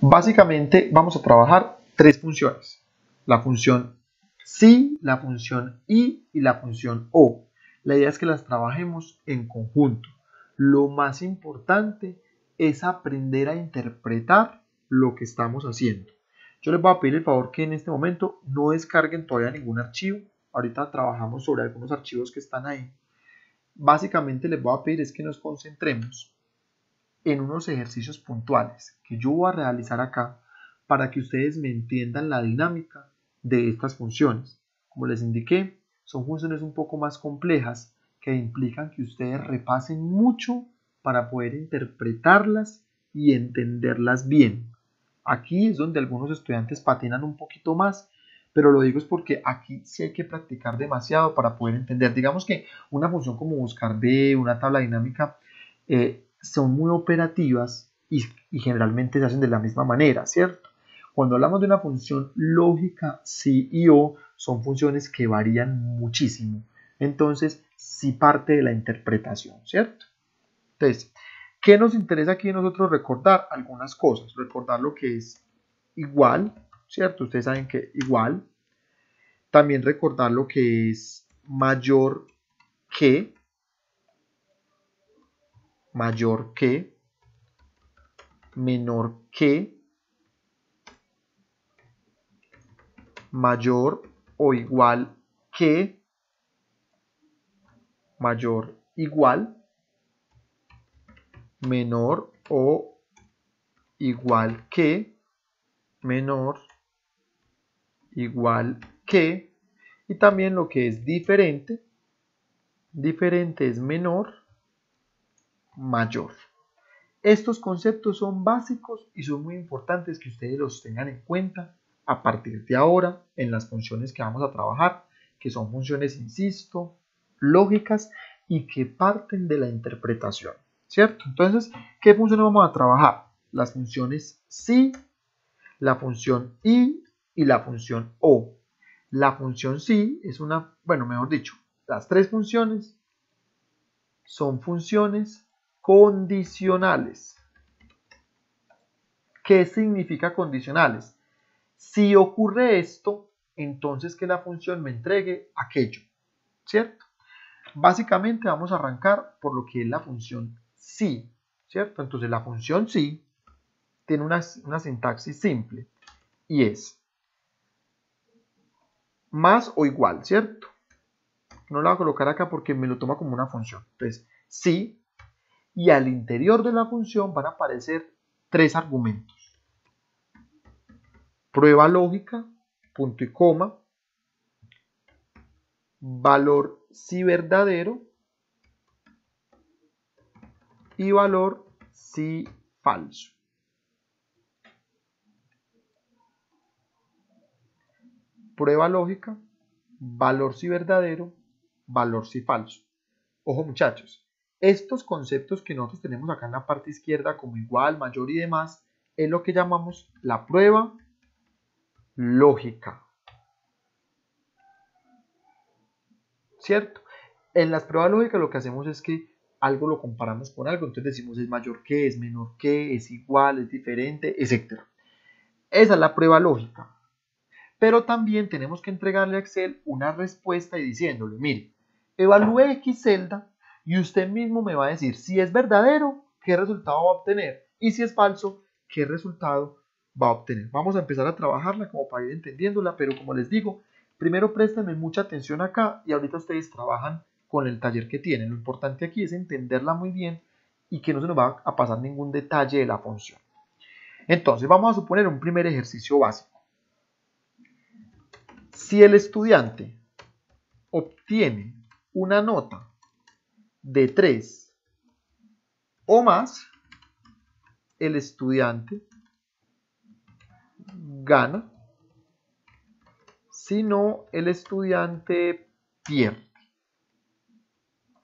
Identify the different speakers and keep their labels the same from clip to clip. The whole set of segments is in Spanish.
Speaker 1: Básicamente vamos a trabajar tres funciones. La función si, la función y la función o. La idea es que las trabajemos en conjunto. Lo más importante es aprender a interpretar lo que estamos haciendo. Yo les voy a pedir el favor que en este momento no descarguen todavía ningún archivo. Ahorita trabajamos sobre algunos archivos que están ahí. Básicamente les voy a pedir es que nos concentremos en unos ejercicios puntuales que yo voy a realizar acá para que ustedes me entiendan la dinámica de estas funciones. Como les indiqué, son funciones un poco más complejas que implican que ustedes repasen mucho para poder interpretarlas y entenderlas bien. Aquí es donde algunos estudiantes patinan un poquito más, pero lo digo es porque aquí sí hay que practicar demasiado para poder entender. Digamos que una función como buscar B, una tabla dinámica, son muy operativas y generalmente se hacen de la misma manera, ¿cierto? Cuando hablamos de una función lógica, sí y o, son funciones que varían muchísimo. Entonces, sí parte de la interpretación, ¿cierto? Entonces, ¿qué nos interesa aquí nosotros recordar? Algunas cosas. Recordar lo que es igual, ¿cierto? Ustedes saben que igual. También recordar lo que es mayor que, menor que, mayor o igual que, mayor igual, menor o igual que, menor igual que, y también lo que es diferente. Diferente es menor, mayor. Estos conceptos son básicos y son muy importantes que ustedes los tengan en cuenta a partir de ahora en las funciones que vamos a trabajar, que son funciones, insisto, lógicas y que parten de la interpretación, ¿cierto? Entonces, ¿qué funciones vamos a trabajar? Las funciones si, la función y la función o. La función si es una, bueno, mejor dicho, las tres funciones son funciones condicionales. ¿Qué significa condicionales? Si ocurre esto, entonces que la función me entregue aquello, ¿cierto? Básicamente vamos a arrancar por lo que es la función si, ¿cierto? Entonces la función si tiene una sintaxis simple y es más o igual, ¿cierto? No la voy a colocar acá porque me lo toma como una función. Entonces, si, y al interior de la función van a aparecer tres argumentos. Prueba lógica, punto y coma, valor si verdadero y valor si falso. Prueba lógica, valor si verdadero, valor si falso. Ojo muchachos, estos conceptos que nosotros tenemos acá en la parte izquierda como igual, mayor y demás, es lo que llamamos la prueba lógica. ¿Cierto? En las pruebas lógicas lo que hacemos es que algo lo comparamos con algo, entonces decimos es mayor que, es menor que, es igual, es diferente, etc. Esa es la prueba lógica. Pero también tenemos que entregarle a Excel una respuesta y diciéndole, mire, evalúe X celda y usted mismo me va a decir si es verdadero, qué resultado va a obtener, y si es falso, qué resultado va a obtener. Vamos a empezar a trabajarla como para ir entendiéndola, pero como les digo, primero préstenme mucha atención acá y ahorita ustedes trabajan con el taller que tienen. Lo importante aquí es entenderla muy bien y que no se nos va a pasar ningún detalle de la función. Entonces vamos a suponer un primer ejercicio básico. Si el estudiante obtiene una nota de 3 o más, el estudiante gana, si no, el estudiante pierde.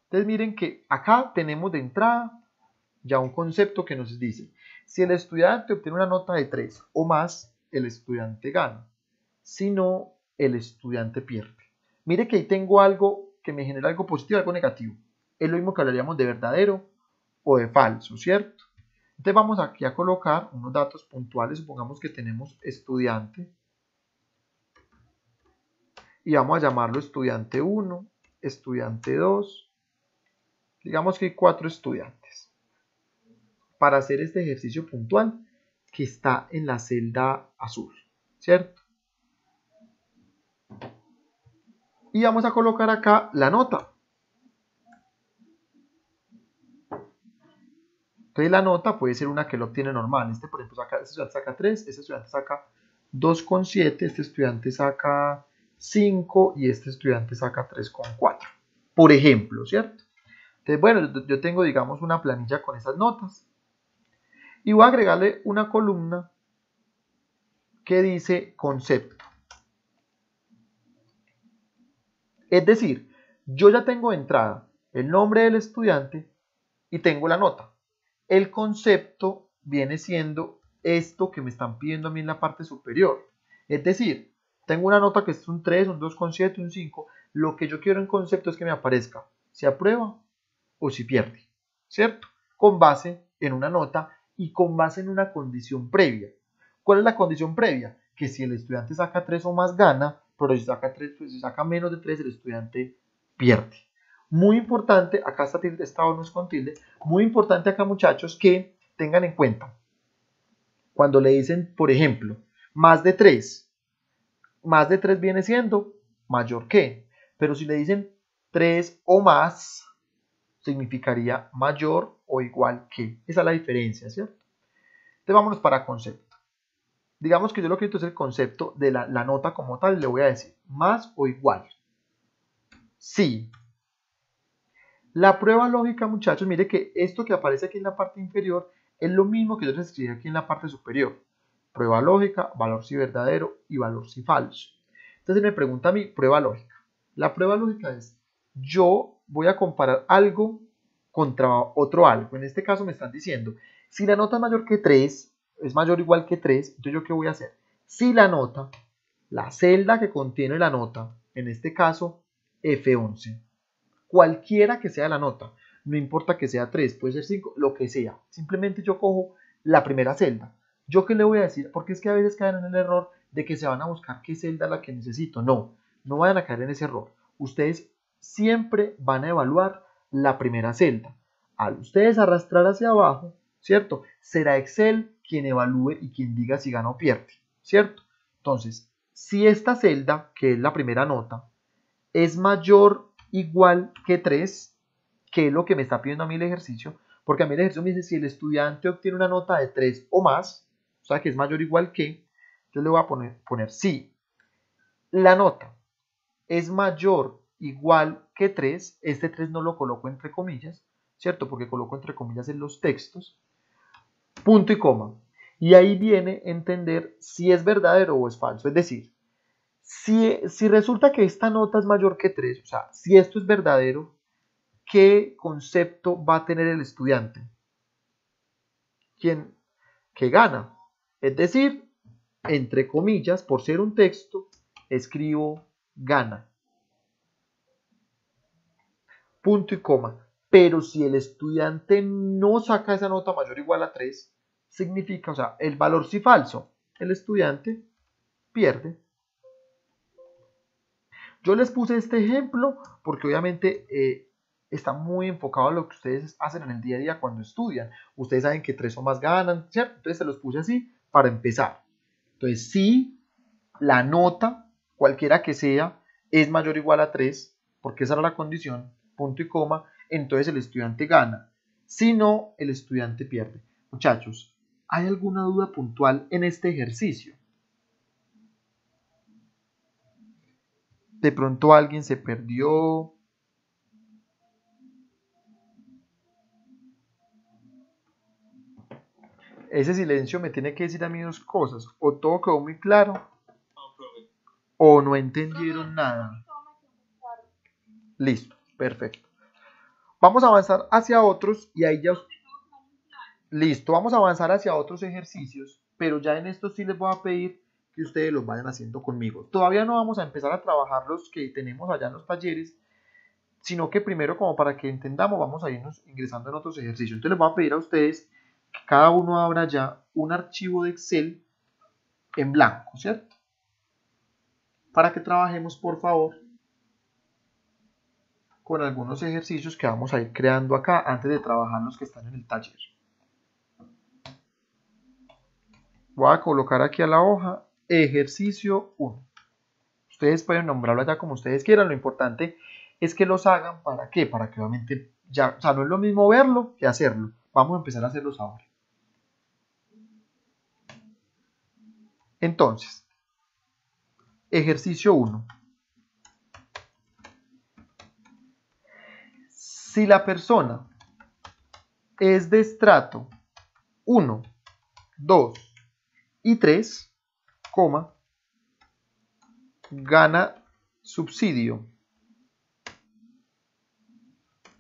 Speaker 1: Entonces miren que acá tenemos de entrada ya un concepto que nos dice, si el estudiante obtiene una nota de 3 o más, el estudiante gana, si no, el estudiante pierde. Mire que ahí tengo algo que me genera algo positivo y algo negativo. Es lo mismo que hablaríamos de verdadero o de falso, ¿cierto? Entonces vamos aquí a colocar unos datos puntuales. Supongamos que tenemos estudiante. Y vamos a llamarlo estudiante 1, estudiante 2. Digamos que hay 4 estudiantes. Para hacer este ejercicio puntual que está en la celda azul, ¿cierto? Y vamos a colocar acá la nota. Entonces la nota puede ser una que lo obtiene normal. Este, por ejemplo, este estudiante saca 3, este estudiante saca 2,7, este estudiante saca 5 y este estudiante saca 3,4. Por ejemplo, ¿cierto? Entonces, bueno, yo tengo, digamos, una planilla con esas notas. Y voy a agregarle una columna que dice concepto. Es decir, yo ya tengo de entrada el nombre del estudiante y tengo la nota. El concepto viene siendo esto que me están pidiendo a mí en la parte superior. Es decir, tengo una nota que es un 3, un 2,7, un 5. Lo que yo quiero en concepto es que me aparezca si aprueba o si pierde, ¿cierto? Con base en una nota y con base en una condición previa. ¿Cuál es la condición previa? Que si el estudiante saca 3 o más gana, pero si saca 3, pues si saca menos de 3, el estudiante pierde. Muy importante, acá está no es con tilde, muy importante acá, muchachos, que tengan en cuenta, cuando le dicen, por ejemplo, más de 3 viene siendo mayor que, pero si le dicen 3 o más, significaría mayor o igual que. Esa es la diferencia, ¿cierto? Entonces vámonos para concepto. Digamos que yo lo que quiero es el concepto de la nota como tal, le voy a decir más o igual. Sí. La prueba lógica, muchachos, mire que esto que aparece aquí en la parte inferior es lo mismo que yo les escribí aquí en la parte superior. Prueba lógica, valor si verdadero y valor si falso. Entonces me pregunta a mí, prueba lógica. La prueba lógica es, yo voy a comparar algo contra otro algo. En este caso me están diciendo, si la nota es mayor que 3, es mayor o igual que 3, entonces yo ¿qué voy a hacer? Si la nota, la celda que contiene la nota, en este caso F11, cualquiera que sea la nota, no importa que sea 3, puede ser 5, lo que sea, simplemente yo cojo la primera celda. ¿Yo qué le voy a decir? Porque es que a veces caen en el error de que se van a buscar qué celda es la que necesito. No, no vayan a caer en ese error. Ustedes siempre van a evaluar la primera celda. Al ustedes arrastrar hacia abajo, ¿cierto? Será Excel quien evalúe y quien diga si gana o pierde, ¿cierto? Entonces, si esta celda, que es la primera nota, es mayor igual que 3, que es lo que me está pidiendo a mí el ejercicio, porque a mí el ejercicio me dice si el estudiante obtiene una nota de 3 o más, o sea que es mayor o igual que, yo le voy a poner si la nota es mayor o igual que 3, este 3 no lo coloco entre comillas, ¿cierto? Porque coloco entre comillas en los textos, punto y coma. Y ahí viene a entender si es verdadero o es falso, es decir, si resulta que esta nota es mayor que 3, o sea, si esto es verdadero, ¿qué concepto va a tener el estudiante? ¿Quién? Que gana. Es decir, entre comillas, por ser un texto, escribo gana. Punto y coma. Pero si el estudiante no saca esa nota mayor o igual a 3, significa, o sea, el valor sí falso, el estudiante pierde. Yo les puse este ejemplo porque obviamente está muy enfocado a lo que ustedes hacen en el día a día cuando estudian. Ustedes saben que 3 o más ganan, ¿cierto? Entonces se los puse así para empezar. Entonces, si la nota, cualquiera que sea, es mayor o igual a 3, porque esa era la condición, punto y coma, entonces el estudiante gana. Si no, el estudiante pierde. Muchachos, ¿hay alguna duda puntual en este ejercicio? De pronto alguien se perdió. Ese silencio me tiene que decir a mí dos cosas. O todo quedó muy claro, o no entendieron nada. Listo, perfecto. Vamos a avanzar hacia otros y ahí ya... Listo, vamos a avanzar hacia otros ejercicios, pero ya en estos sí les voy a pedir que ustedes los vayan haciendo conmigo. Todavía no vamos a empezar a trabajar los que tenemos allá en los talleres, sino que primero, como para que entendamos, vamos a irnos ingresando en otros ejercicios. Entonces les voy a pedir a ustedes que cada uno abra ya un archivo de Excel en blanco, ¿cierto? Para que trabajemos, por favor, con algunos ejercicios que vamos a ir creando acá antes de trabajar los que están en el taller. Voy a colocar aquí a la hoja ejercicio 1. Ustedes pueden nombrarlo ya como ustedes quieran, lo importante es que los hagan, ¿para qué? Para que obviamente ya, o sea, no es lo mismo verlo que hacerlo. Vamos a empezar a hacerlos ahora. Entonces, ejercicio 1. Si la persona es de estrato 1, 2 y 3, gana subsidio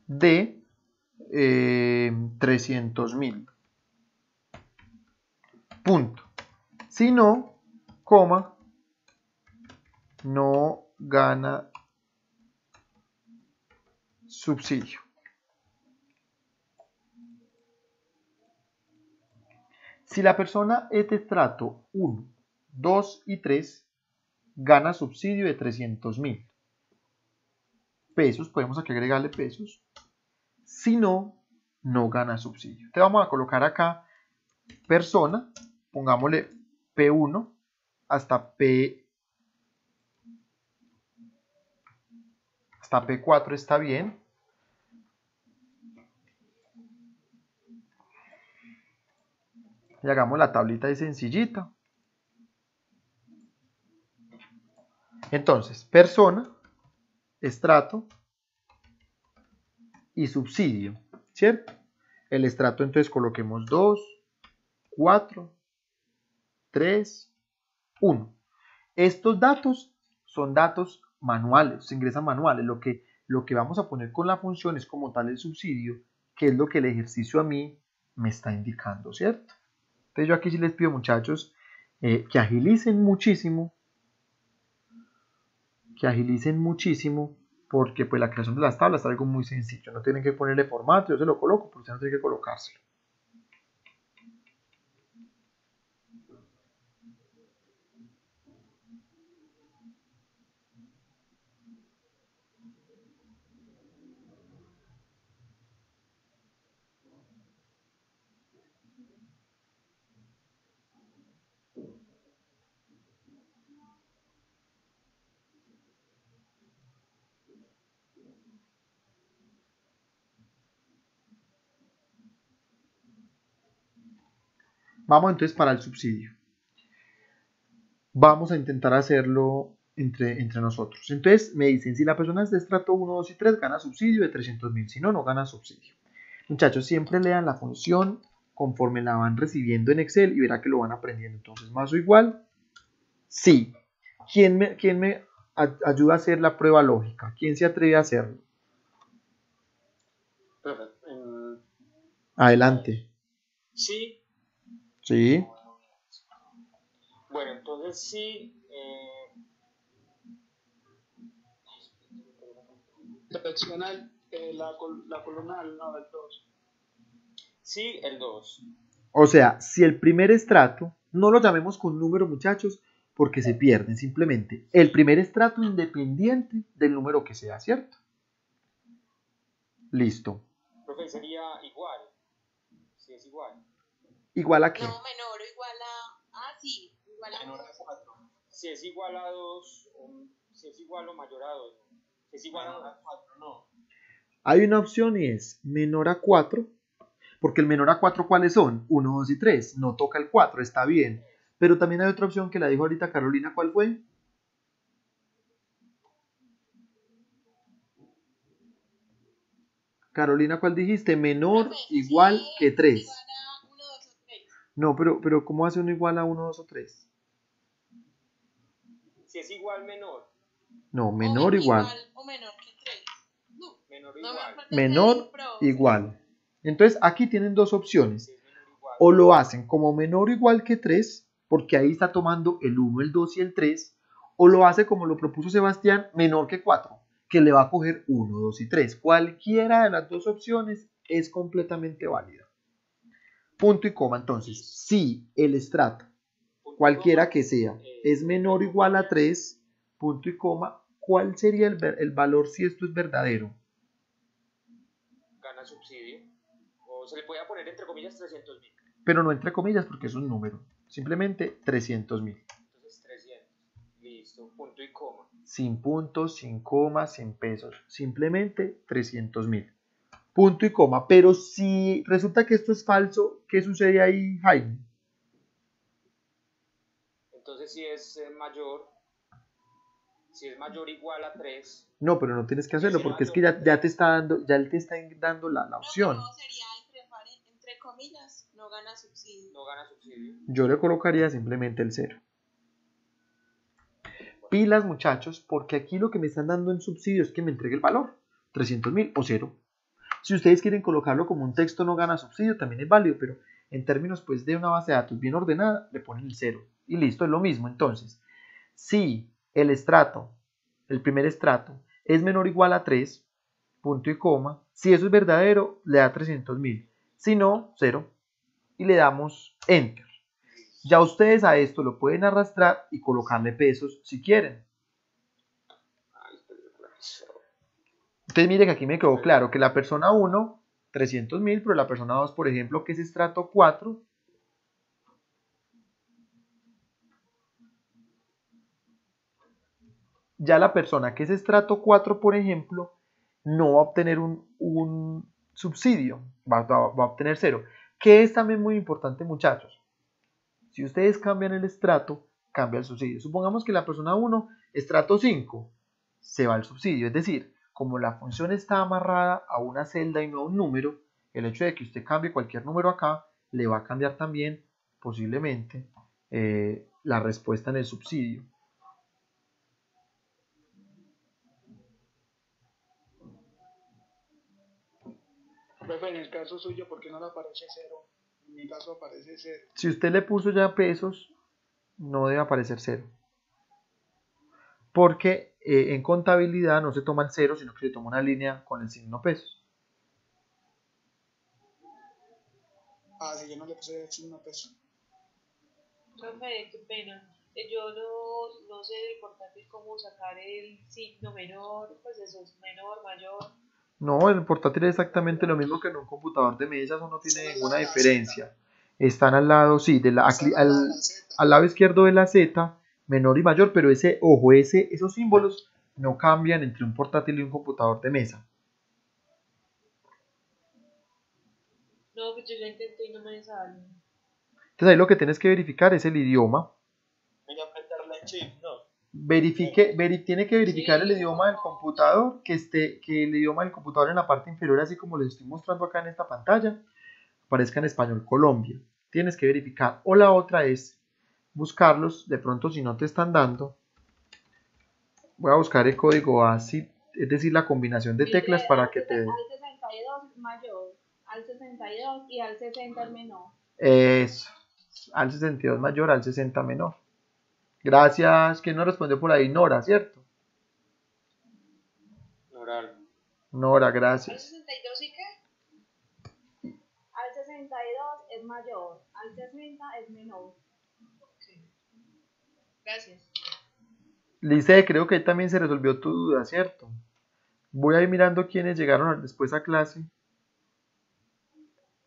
Speaker 1: de 300.000. Punto. Si no, no gana subsidio. Si la persona es de estrato 1, 2 y 3, gana subsidio de 300.000 pesos. Podemos aquí agregarle pesos. Si no, no gana subsidio. Entonces vamos a colocar acá persona, pongámosle P1 hasta P4 está bien. Y hagamos la tablita ahí sencillita. Entonces, persona, estrato y subsidio, ¿cierto? El estrato, entonces coloquemos 2, 4, 3, 1. Estos datos son datos manuales, se ingresan manuales. Lo que vamos a poner con la función es como tal el subsidio, que es lo que el ejercicio a mí me está indicando, ¿cierto? Entonces yo aquí sí les pido, muchachos, que agilicen muchísimo, porque pues la creación de las tablas es algo muy sencillo. No tienen que ponerle formato, yo se lo coloco, pero usted no tiene que colocárselo. Vamos entonces para el subsidio. Vamos a intentar hacerlo entre nosotros. Entonces me dicen, si la persona es de estrato 1, 2 y 3, gana subsidio de 300.000. Si no, no gana subsidio. Muchachos, siempre lean la función conforme la van recibiendo en Excel y verá que lo van aprendiendo. Entonces, más o igual, sí. ¿Quién me ayuda a hacer la prueba lógica? ¿Quién se atreve a hacerlo? Adelante.
Speaker 2: Sí.
Speaker 1: Sí.
Speaker 2: Bueno, entonces sí.
Speaker 3: Selecciona la columna al lado del 2.
Speaker 2: Sí, el 2.
Speaker 1: O sea, si el primer estrato, no lo llamemos con número, muchachos, porque se pierden, simplemente el primer estrato independiente del número que sea, ¿cierto? Listo.
Speaker 2: Profe, sería igual. Sí, es igual.
Speaker 1: ¿Igual a qué?
Speaker 4: No, menor o igual a... sí, igual a
Speaker 2: menor a 4. Si es igual a 2, si es igual o mayor a 2. Si es igual a 4, no.
Speaker 1: Hay una opción y es menor a 4, porque el menor a 4, ¿cuáles son? 1, 2 y 3. No toca el 4, está bien. Pero también hay otra opción que la dijo ahorita Carolina, ¿cuál fue? Carolina, ¿cuál dijiste? Menor, igual que 3.
Speaker 4: Igual a 1, 2 o 3.
Speaker 1: No, pero ¿cómo hace uno igual a 1, 2 o 3?
Speaker 2: Si es igual, menor.
Speaker 1: No, menor igual.
Speaker 4: O menor que 3. No,
Speaker 2: menor
Speaker 4: no
Speaker 2: igual.
Speaker 1: Menor igual. Entonces aquí tienen dos opciones. O lo hacen como menor o igual que 3, porque ahí está tomando el 1, el 2 y el 3. O lo hace como lo propuso Sebastián, menor que 4, que le va a coger 1, 2 y 3. Cualquiera de las dos opciones es completamente válida. punto y coma. Entonces, si el estrato, cualquiera que sea, es menor o igual a 3, punto y coma, ¿cuál sería el valor si esto es verdadero?
Speaker 2: Gana subsidio. O se le puede poner entre comillas 300.000.
Speaker 1: Pero no entre comillas porque es un número. Simplemente 300.000.
Speaker 2: Entonces 300. Listo. Punto y coma.
Speaker 1: Sin puntos, sin comas, sin pesos. Simplemente 300.000. Punto y coma. Pero si resulta que esto es falso, ¿qué sucede ahí, Jaime?
Speaker 2: Entonces si es mayor o igual a 3.
Speaker 1: No, pero no tienes que hacerlo
Speaker 2: Si es
Speaker 1: porque es que
Speaker 2: mayor
Speaker 1: ya te está dando, ya él te está dando la
Speaker 4: No,
Speaker 1: opción.
Speaker 4: pero sería entre comillas, no gana subsidio.
Speaker 2: No gana subsidio.
Speaker 1: Yo le colocaría simplemente el 0. Pilas, muchachos, porque aquí lo que me están dando en subsidio es que me entregue el valor, 300.000 o 0. Si ustedes quieren colocarlo como un texto no gana subsidio, también es válido, pero en términos pues de una base de datos bien ordenada, le ponen el 0. Y listo, es lo mismo. Entonces, si el estrato, el primer estrato, es menor o igual a 3, punto y coma, si eso es verdadero, le da 300.000. Si no, 0. Y le damos Enter. Ya ustedes a esto lo pueden arrastrar y colocarle pesos si quieren. Entonces mire que aquí me quedó claro que la persona 1, 300.000, pero la persona 2, por ejemplo, que es estrato 4, ya la persona que es estrato 4, por ejemplo, no va a obtener un subsidio, va a obtener 0. Que es también muy importante, muchachos. Si ustedes cambian el estrato, cambia el subsidio. Supongamos que la persona 1, estrato 5, se va el subsidio. Es decir, como la función está amarrada a una celda y no a un número, el hecho de que usted cambie cualquier número acá, le va a cambiar también, posiblemente, la respuesta en el subsidio.
Speaker 3: Profe, en el caso suyo, ¿por qué no le aparece 0? En mi caso aparece 0.
Speaker 1: Si usted le puso ya pesos, no debe aparecer 0. Porque en contabilidad no se toma el 0, sino que se toma una línea con el signo pesos.
Speaker 3: Ah, si yo no le puse el signo peso.
Speaker 4: Profe, qué pena. Yo no sé del portátil cómo sacar el signo menor, pues eso es menor, mayor.
Speaker 1: No, el portátil es exactamente lo mismo que en un computador de mesa, eso no tiene ninguna diferencia. Están al lado, sí, al lado izquierdo de la Z, menor y mayor, pero ojo, esos símbolos no cambian entre un portátil y un computador de mesa.
Speaker 4: No, pues yo ya intenté y no me sale.
Speaker 1: Entonces ahí lo que tienes que verificar es el idioma.
Speaker 2: Voy a apretarle el chip, ¿no?
Speaker 1: Tiene que verificar el idioma del computador, que el idioma del computador en la parte inferior, así como les estoy mostrando acá en esta pantalla, aparezca en español Colombia. Tienes que verificar. O la otra es buscarlos, de pronto si no te están dando, voy a buscar el código ASCII, es decir, la combinación de teclas para que te dé.
Speaker 5: Al 62 es mayor, al 62 y al 60 es menor.
Speaker 1: Eso, al 62 mayor, al 60 menor. Gracias. ¿Quién nos respondió por ahí? Nora, ¿cierto? Nora,
Speaker 5: ¿Al
Speaker 1: gracias.
Speaker 5: 62 y qué? Al 62 es mayor, al 60 es menor.
Speaker 4: Gracias.
Speaker 1: Lice, creo que ahí también se resolvió tu duda, ¿cierto? Voy a ir mirando quiénes llegaron después a clase.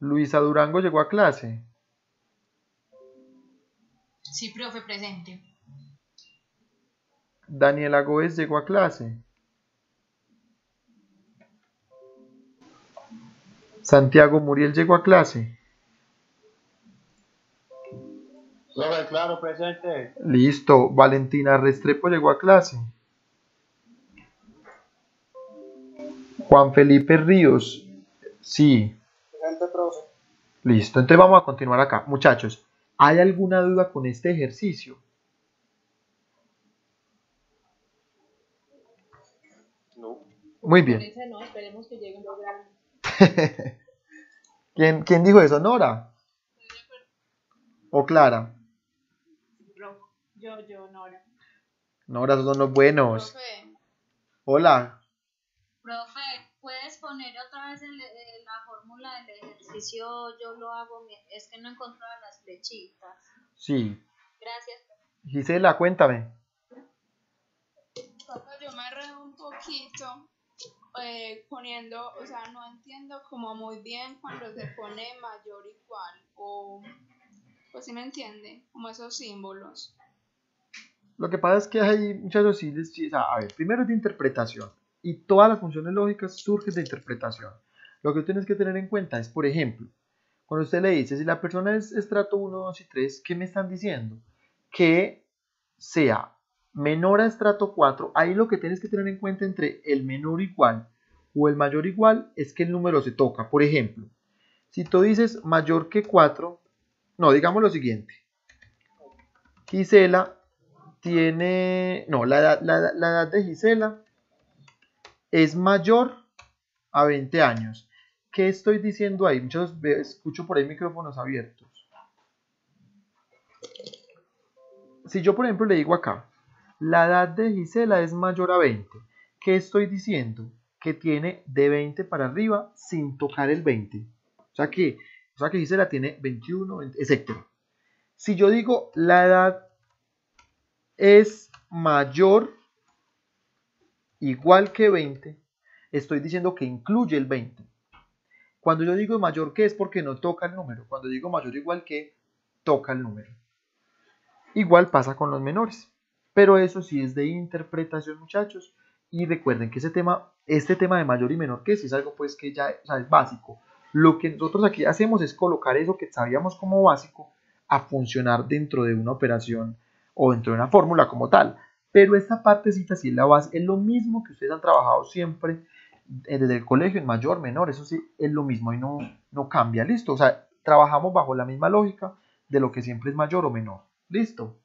Speaker 1: Luisa Durango llegó a clase.
Speaker 6: Sí, profe, presente.
Speaker 1: Daniela Góez llegó a clase. Santiago Muriel llegó a clase.
Speaker 7: Profe, claro, presente.
Speaker 1: Listo. Valentina Restrepo llegó a clase. Juan Felipe Ríos. Sí.
Speaker 3: Presente, profe.
Speaker 1: Listo. Entonces vamos a continuar acá. Muchachos, ¿hay alguna duda con este ejercicio?
Speaker 2: No.
Speaker 1: Muy bien.
Speaker 5: Con ese no, esperemos que lleguen los grandes.
Speaker 1: ¿Quién dijo eso? ¿Nora? ¿O Clara?
Speaker 5: Yo, Nora.
Speaker 1: Nora, esos son los buenos.
Speaker 6: Profe,
Speaker 1: Hola.
Speaker 6: profe, ¿puedes poner otra vez la fórmula del ejercicio?
Speaker 5: ejercicio yo lo hago, es que no encontraba las flechitas.
Speaker 1: Sí.
Speaker 5: Gracias.
Speaker 1: Gisela, cuéntame.
Speaker 8: Papá, yo me enredo un poquito poniendo, o sea, no entiendo como muy bien cuando se pone mayor igual, o pues sí me entiende, como esos símbolos.
Speaker 1: Lo que pasa es que hay muchachos, sí, o sea, a ver, primero es de interpretación y todas las funciones lógicas surgen de interpretación. Lo que tienes que tener en cuenta es, por ejemplo, cuando usted le dice, si la persona es estrato 1, 2 y 3, ¿qué me están diciendo? Que sea menor a estrato 4, ahí lo que tienes que tener en cuenta entre el menor igual o el mayor igual es que el número se toca. Por ejemplo, si tú dices mayor que 4, no, digamos lo siguiente. Gisela tiene, no, la edad de Gisela es mayor a 20 años. ¿Qué estoy diciendo ahí? Muchos escucho por ahí micrófonos abiertos. Si yo, por ejemplo, le digo acá, la edad de Gisela es mayor a 20, ¿qué estoy diciendo? Que tiene de 20 para arriba sin tocar el 20. O sea que Gisela tiene 21, 20, etc. Si yo digo la edad es mayor igual que 20, estoy diciendo que incluye el 20. Cuando yo digo mayor que es porque no toca el número. Cuando digo mayor igual que, toca el número. Igual pasa con los menores. Pero eso sí es de interpretación, muchachos. Y recuerden que este tema de mayor y menor que es algo pues que ya es básico. Lo que nosotros aquí hacemos es colocar eso que sabíamos como básico a funcionar dentro de una operación o dentro de una fórmula como tal. Pero esta partecita sí es la base, es lo mismo que ustedes han trabajado siempre desde el colegio, en mayor, menor, eso sí es lo mismo y no cambia, listo. O sea, trabajamos bajo la misma lógica de lo que siempre es mayor o menor, listo.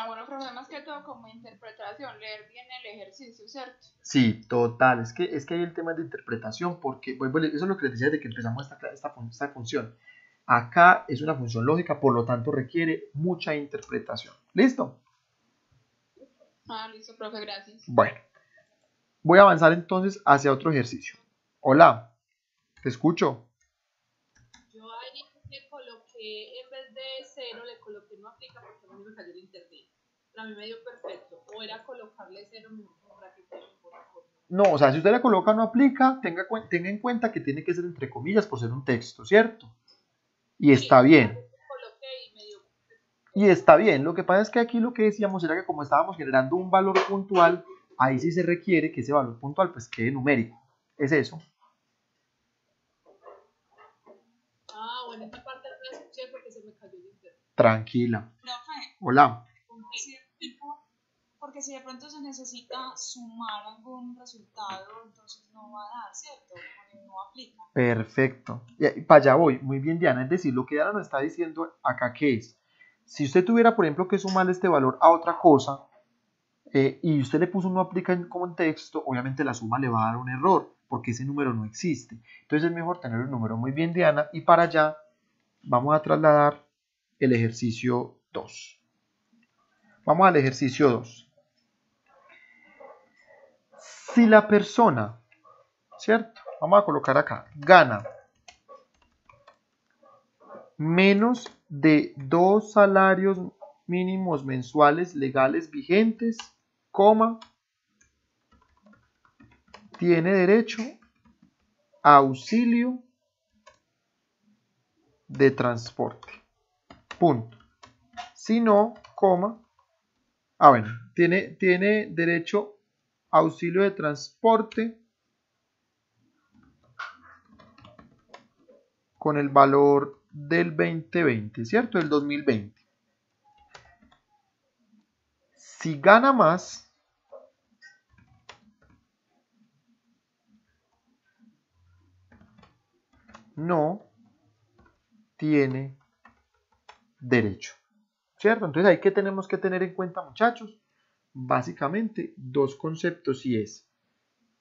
Speaker 8: Bueno, profe, más que todo como interpretación, leer bien el ejercicio, ¿cierto?
Speaker 1: Sí, total, es que hay el tema de interpretación, porque bueno, eso es lo que les decía desde que empezamos esta función. Acá es una función lógica, por lo tanto requiere mucha interpretación, ¿listo?
Speaker 8: Listo, profe, gracias.
Speaker 1: Bueno, voy a avanzar entonces hacia otro ejercicio. Hola, te escucho.
Speaker 4: Yo ahí le coloqué, en vez de 0, le coloqué no aplica porque a mí me cayó el internet. Pero a mí me dio perfecto. O era colocarle 0 para que quede mejor.
Speaker 1: No, o sea, si usted le coloca no aplica, tenga en cuenta que tiene que ser entre comillas por ser un texto, ¿cierto? Y está bien. Y está bien. Lo que pasa es que aquí lo que decíamos era que como estábamos generando un valor puntual, ahí sí se requiere que ese valor puntual pues quede numérico. Es eso.
Speaker 4: Bueno, esta parte no la escuché porque se me cayó el internet.
Speaker 1: Tranquila.
Speaker 6: Profe,
Speaker 1: Hola.
Speaker 6: porque si de pronto se necesita sumar algún resultado, entonces no va a dar, ¿cierto? Porque no aplica.
Speaker 1: Perfecto. Y para allá voy. Muy bien, Diana. Es decir, lo que Diana nos está diciendo acá que es, si usted tuviera, por ejemplo, que sumarle este valor a otra cosa y usted le puso un no aplica como en texto, obviamente la suma le va a dar un error porque ese número no existe. Entonces es mejor tener un número. Muy bien, Diana. Y para allá vamos a trasladar el ejercicio 2. Vamos al ejercicio 2. Si la persona, ¿cierto? Vamos a colocar acá, gana menos de 2 salarios mínimos mensuales legales vigentes, coma, tiene derecho a auxilio de transporte. Punto. Si no, coma, bueno, tiene derecho a auxilio de transporte con el valor del 2020, ¿cierto? Del 2020. Si gana más, no tiene derecho, ¿cierto? Entonces ahí que tenemos que tener en cuenta, muchachos, básicamente dos conceptos y es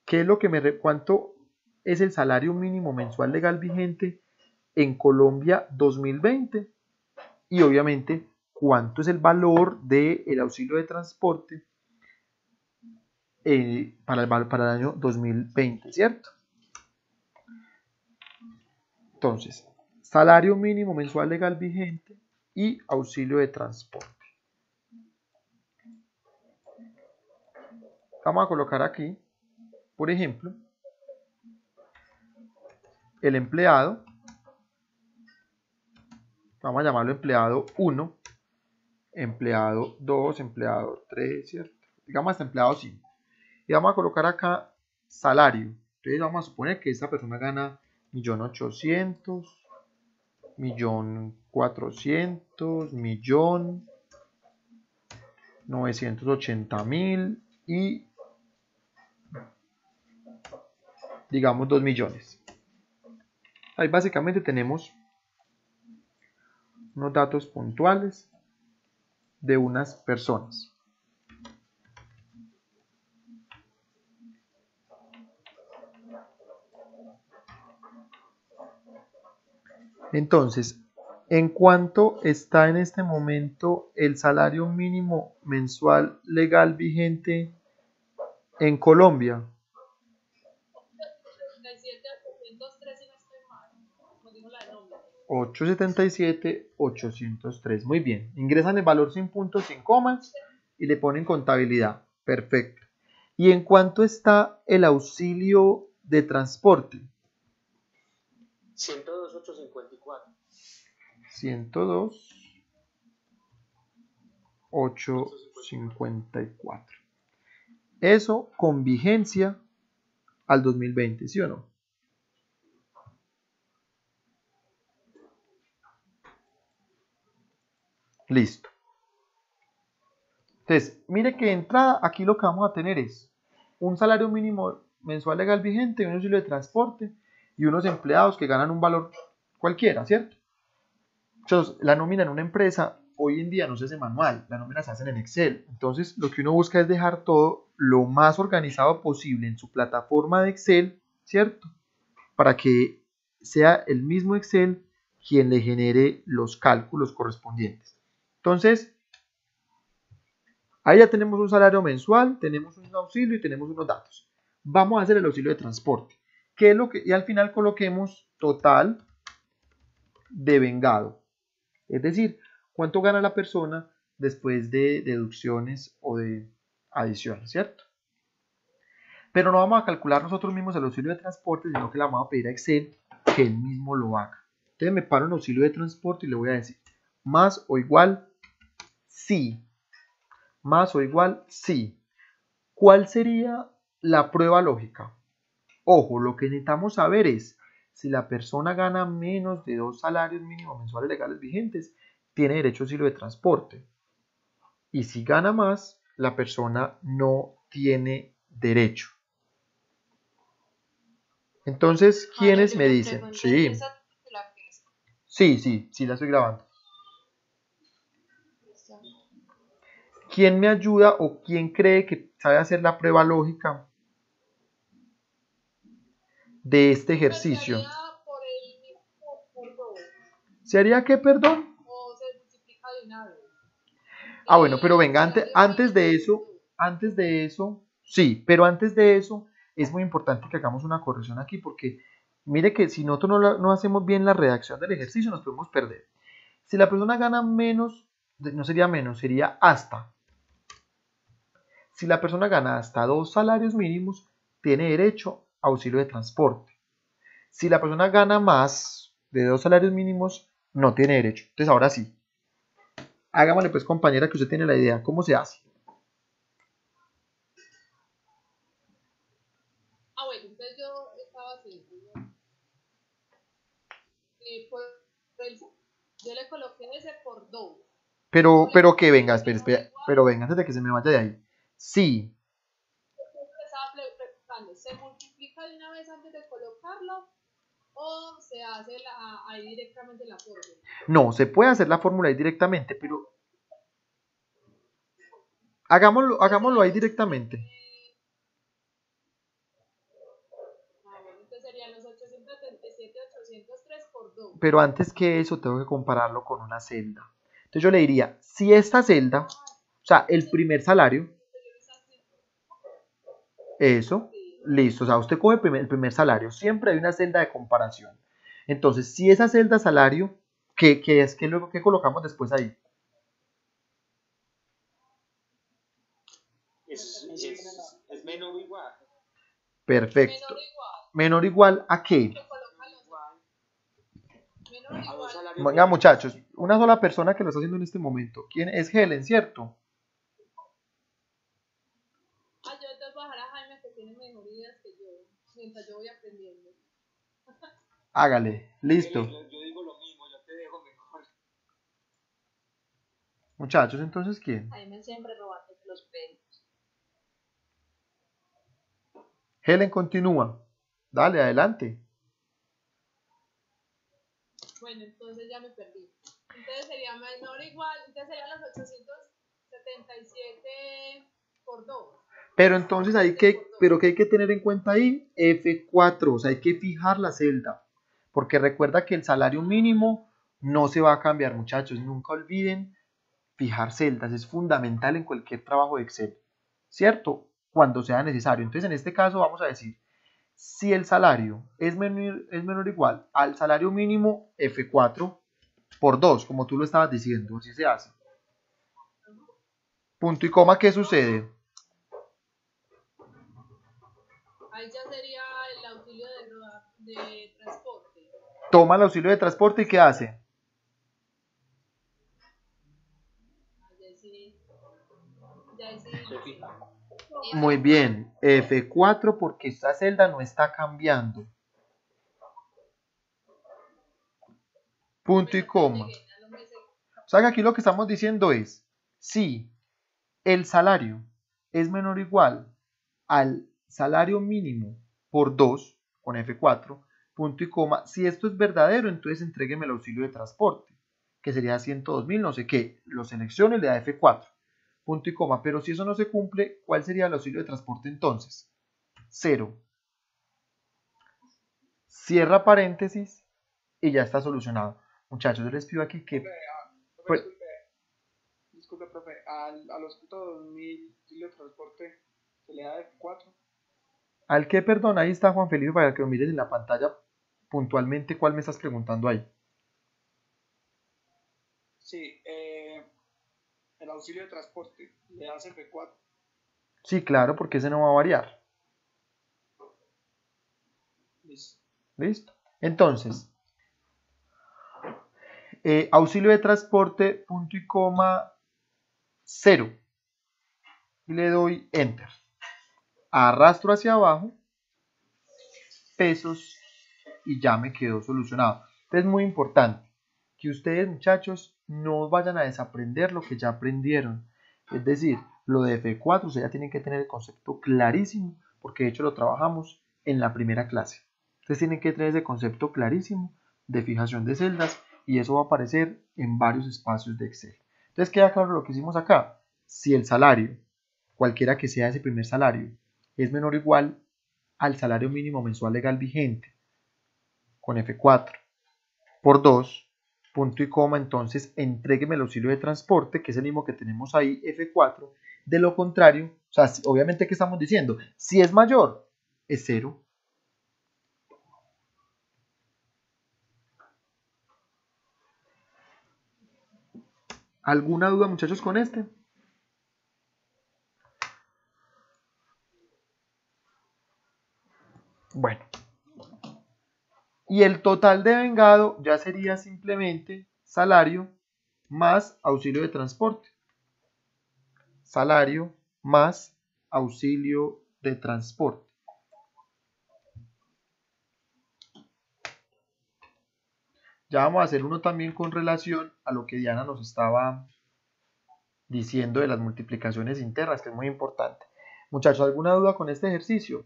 Speaker 1: ¿qué es lo que cuánto es el salario mínimo mensual legal vigente en Colombia 2020? Y obviamente cuánto es el valor del auxilio de transporte para el año 2020, ¿cierto? Entonces, salario mínimo mensual legal vigente y auxilio de transporte. Vamos a colocar aquí, por ejemplo, el empleado. Vamos a llamarlo empleado 1, empleado 2, empleado 3, ¿cierto? Digamos hasta empleado 5. Y vamos a colocar acá salario. Entonces vamos a suponer que esta persona gana 1.800.000, 1.400.000, 1.980.000 y digamos 2 millones. Ahí básicamente tenemos unos datos puntuales de unas personas. Entonces, ¿en cuánto está en este momento el salario mínimo mensual legal vigente en Colombia? 877.803. Muy bien. Ingresan el valor sin puntos, sin comas y le ponen contabilidad. Perfecto. ¿Y en cuánto está el auxilio de transporte?
Speaker 2: 102.854.
Speaker 1: 102.854. Eso con vigencia al 2020, ¿sí o no? Listo. Entonces, mire que de entrada aquí lo que vamos a tener es un salario mínimo mensual legal vigente, un auxilio de transporte y unos empleados que ganan un valor cualquiera, ¿cierto? Entonces, la nómina en una empresa hoy en día no se hace manual, la nómina se hace en Excel. Entonces, lo que uno busca es dejar todo lo más organizado posible en su plataforma de Excel, ¿cierto? Para que sea el mismo Excel quien le genere los cálculos correspondientes. Entonces, ahí ya tenemos un salario mensual, tenemos un auxilio y tenemos unos datos. Vamos a hacer el auxilio de transporte. ¿Qué es lo que? Y al final coloquemos total devengado. Es decir, cuánto gana la persona después de deducciones o de adiciones, ¿cierto? Pero no vamos a calcular nosotros mismos el auxilio de transporte, sino que le vamos a pedir a Excel que él mismo lo haga. Entonces me paro en auxilio de transporte y le voy a decir más o igual sí. Más o igual sí. ¿Cuál sería la prueba lógica? Ojo, lo que necesitamos saber es si la persona gana menos de 2 salarios mínimos mensuales legales vigentes, tiene derecho a auxilio de transporte. Y si gana más, la persona no tiene derecho. Entonces, ¿quiénes me dicen? Sí. Sí, la estoy grabando. ¿Quién me ayuda o quién cree que sabe hacer la prueba lógica de este ejercicio? ¿Se haría qué, perdón?
Speaker 4: O se multiplica de una vez.
Speaker 1: Ah, bueno, pero venga, antes de eso, sí, pero antes de eso es muy importante que hagamos una corrección aquí porque mire que si nosotros no hacemos bien la redacción del ejercicio nos podemos perder. Si la persona gana menos, no sería menos, sería hasta. Si la persona gana hasta 2 salarios mínimos, tiene derecho a auxilio de transporte. Si la persona gana más de 2 salarios mínimos, no tiene derecho. Entonces ahora sí. Hágamele pues, compañera, que usted tiene la idea. ¿Cómo se hace?
Speaker 4: Ah, bueno, entonces yo estaba haciendo. Yo le coloqué ese por 2.
Speaker 1: Pero que venga, espera, pero venga, antes de que se me vaya de ahí. Sí.
Speaker 4: Estaba preguntando, ¿se multiplica de una vez antes de colocarlo o se hace ahí directamente la fórmula?
Speaker 1: No, se puede hacer la fórmula ahí directamente, pero hagámoslo ahí directamente.
Speaker 4: Entonces serían los 877.803 por 2.
Speaker 1: Pero antes que eso tengo que compararlo con una celda. Entonces yo le diría, si esta celda, o sea, el primer salario, eso, listo, o sea, usted coge el primer salario, siempre hay una celda de comparación. Entonces, si esa celda salario, ¿qué colocamos después ahí?
Speaker 2: Es menor o igual.
Speaker 1: Perfecto. ¿Menor o igual a qué?
Speaker 2: A un salario
Speaker 1: Venga,
Speaker 2: mínimo.
Speaker 1: muchachos, una sola persona que lo está haciendo en este momento. ¿Quién es? Helen, ¿cierto?
Speaker 4: Ah, yo te voy a bajar a Jaime que tiene mejorías que yo, mientras yo voy aprendiendo.
Speaker 1: Hágale, listo.
Speaker 2: Yo digo lo mismo, yo te dejo mejor.
Speaker 1: Muchachos, entonces, ¿quién?
Speaker 5: Jaime siempre robando los pelos.
Speaker 1: Helen continúa. Dale, adelante.
Speaker 4: Bueno, entonces ya me perdí. Entonces sería menor o igual, entonces serían los 877 por 2.
Speaker 1: Pero entonces pero que hay que tener en cuenta ahí, F4, o sea, hay que fijar la celda, porque recuerda que el salario mínimo no se va a cambiar, muchachos, nunca olviden fijar celdas, es fundamental en cualquier trabajo de Excel, ¿cierto? Cuando sea necesario. Entonces, en este caso vamos a decir, si el salario es menor o igual al salario mínimo, F4 por 2, como tú lo estabas diciendo, así se hace. Punto y coma, ¿qué sucede?
Speaker 4: Ahí ya sería el auxilio de transporte.
Speaker 1: Toma el auxilio de transporte y ¿qué hace?
Speaker 4: Ya sí.
Speaker 2: Se fija.
Speaker 1: Muy bien, F4 porque esta celda no está cambiando. Punto y coma. O sea que aquí lo que estamos diciendo es, si el salario es menor o igual al salario mínimo por 2, con F4, punto y coma, si esto es verdadero, entonces entrégueme el auxilio de transporte, que sería 102.000, no sé qué, lo selecciono y le da F4, punto y coma, pero si eso no se cumple, ¿cuál sería el auxilio de transporte entonces? 0. Cierra paréntesis y ya está solucionado. Muchachos, yo les pido aquí que... Pues,
Speaker 3: Disculpe, profe, a los 102.000 de transporte se le da F4.
Speaker 1: ¿Al qué, perdón? Ahí está Juan Felipe para que lo mires en la pantalla puntualmente cuál me estás preguntando ahí.
Speaker 3: Sí, el auxilio de transporte le das F4.
Speaker 1: Sí, claro, porque ese no va a variar.
Speaker 3: Listo.
Speaker 1: ¿Listo? Entonces, auxilio de transporte, punto y coma, 0. Y le doy Enter. Arrastro hacia abajo, pesos, y ya me quedó solucionado. Entonces, es muy importante que ustedes, muchachos, no vayan a desaprender lo que ya aprendieron. Es decir, lo de F4, ustedes ya tienen que tener el concepto clarísimo, porque de hecho lo trabajamos en la primera clase. Entonces tienen que tener ese concepto clarísimo de fijación de celdas y eso va a aparecer en varios espacios de Excel. Entonces queda claro lo que hicimos acá. Si el salario, cualquiera que sea ese primer salario, es menor o igual al salario mínimo mensual legal vigente, con F4 por 2, punto y coma, entonces entrégueme el auxilio de transporte, que es el mismo que tenemos ahí, F4. De lo contrario, o sea, obviamente, ¿qué estamos diciendo? Si es mayor, es 0. ¿Alguna duda, muchachos, con este? Bueno. Y el total de vengado ya sería simplemente salario más auxilio de transporte. Salario más auxilio de transporte. Ya vamos a hacer uno también con relación a lo que Diana nos estaba diciendo de las multiplicaciones internas, que es muy importante. Muchachos, ¿alguna duda con este ejercicio?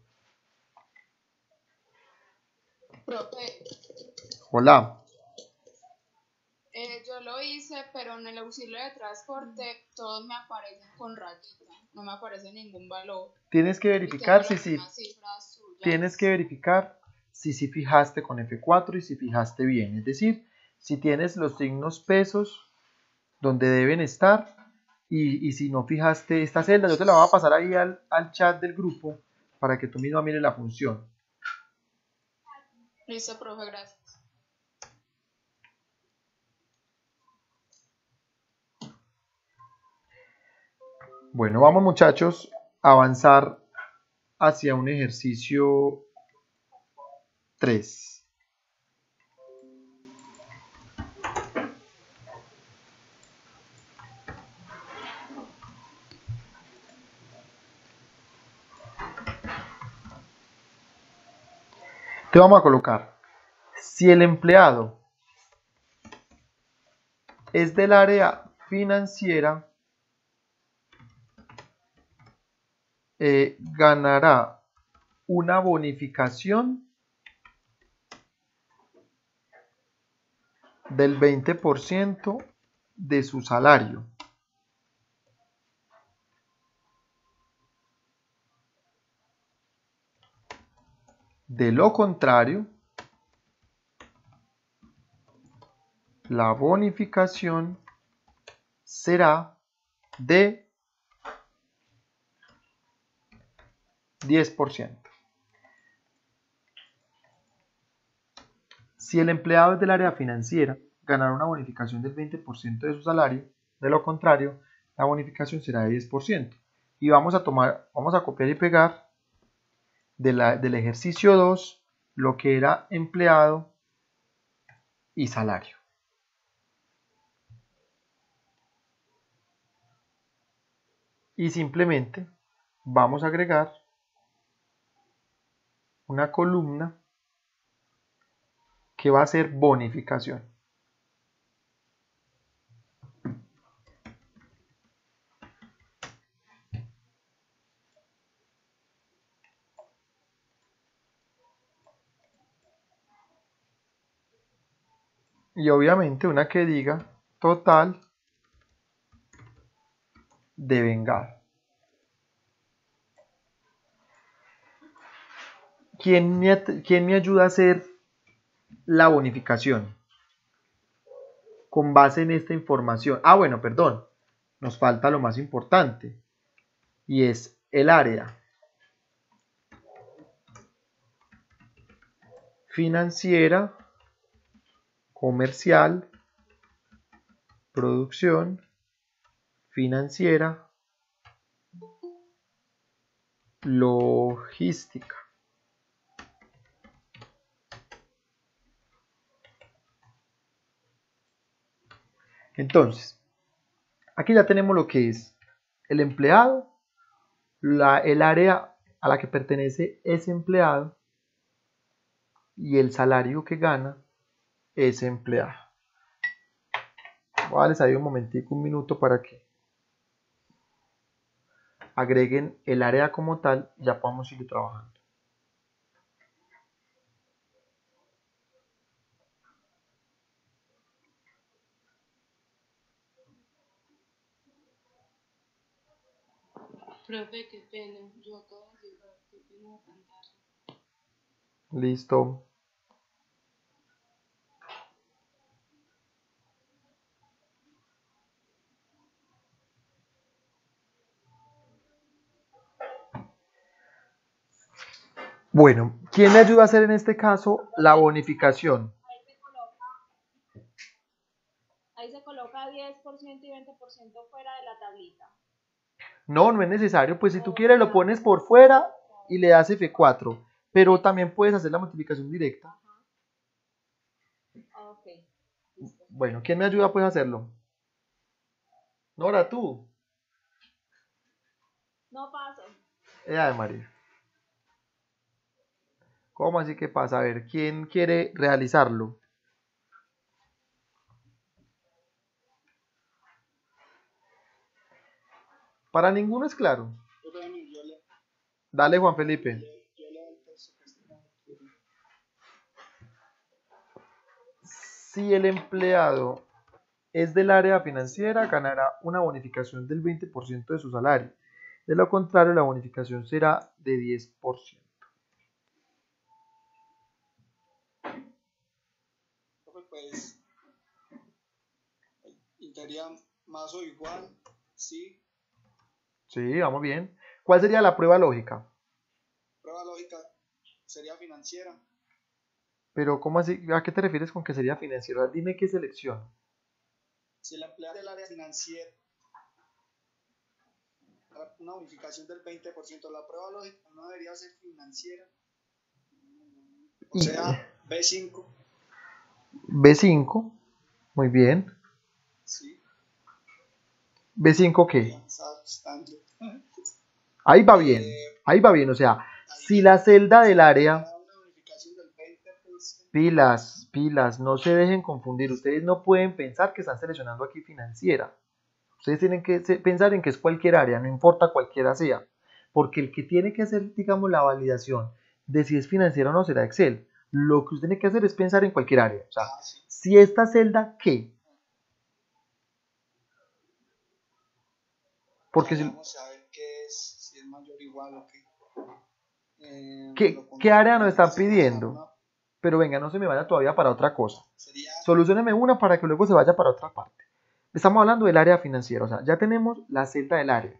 Speaker 8: Profe,
Speaker 1: Hola.
Speaker 8: yo lo hice, pero en el auxilio de transporte todos me aparecen con rayita, no me aparece ningún valor.
Speaker 1: Tienes que verificar si fijaste con F4 y si fijaste bien. Es decir, si tienes los signos pesos donde deben estar y si no fijaste esta celda, yo te la voy a pasar ahí al chat del grupo para que tú misma mires la función.
Speaker 8: Listo, profe, gracias.
Speaker 1: Bueno, vamos muchachos a avanzar hacia un ejercicio 3. Te vamos a colocar, si el empleado es del área financiera, ganará una bonificación del 20% de su salario. De lo contrario, la bonificación será de 10%. Si el empleado es del área financiera, ganará una bonificación del 20% de su salario. De lo contrario, la bonificación será de 10%. Y vamos a copiar y pegar del ejercicio 2 lo que era empleado y salario. Y simplemente vamos a agregar una columna que va a ser bonificación. Y obviamente una que diga total devengado. ¿Quién me ayuda a hacer la bonificación? Con base en esta información. Bueno, perdón. Nos falta lo más importante. Y es el área financiera, comercial, producción, financiera, logística. Entonces, aquí ya tenemos lo que es el empleado, el área a la que pertenece ese empleado y el salario que gana ese empleado. Voy a darles ahí un momentico, un minuto para que agreguen el área como tal y ya podamos seguir trabajando.
Speaker 6: Profe, qué pena. Yo acabo de llegar, qué pena de pantalla.
Speaker 1: Listo. Bueno, ¿quién me ayuda a hacer en este caso la bonificación?
Speaker 5: Ahí se coloca 10% y 20% fuera de la tablita.
Speaker 1: No, no es necesario, pues si tú quieres lo pones por fuera y le das F4, pero también puedes hacer la multiplicación directa.
Speaker 5: Ok, listo.
Speaker 1: Bueno, ¿quién me ayuda pues a hacerlo? Nora, tú.
Speaker 5: No paso.
Speaker 1: De María. ¿Cómo así que pasa? A ver, ¿quién quiere realizarlo? Para ninguno es claro. Dale, Juan Felipe. Si el empleado es del área financiera, ganará una bonificación del 20% de su salario. De lo contrario, la bonificación será de 10%.
Speaker 3: Pues, sería más o igual, sí.
Speaker 1: Sí, vamos bien. ¿Cuál sería la prueba lógica?
Speaker 3: Prueba lógica sería financiera.
Speaker 1: Pero, ¿cómo así? ¿A qué te refieres con que sería financiera? Dime qué selección.
Speaker 3: Si el empleado del área financiera. una bonificación del 20%. La prueba lógica no debería ser financiera. O sea, B5.
Speaker 1: B5, muy bien.
Speaker 3: Sí.
Speaker 1: ¿B5 qué? Ahí va bien, o sea, si la celda del área, pilas, no se dejen confundir, ustedes no pueden pensar que están seleccionando aquí financiera, ustedes tienen que pensar en que es cualquier área, no importa cualquiera sea, porque el que tiene que hacer, digamos, la validación de si es financiera o no será Excel, lo que usted tiene que hacer es pensar en cualquier área, o sea, si esta celda, ¿qué? Porque si...
Speaker 3: Vamos a ver qué es, si es mayor o igual o qué.
Speaker 1: ¿Qué área nos están pidiendo? Pero venga, no se me vaya todavía para otra cosa. Solucióneme una para que luego se vaya para otra parte. Estamos hablando del área financiera, o sea, ya tenemos la celda del área.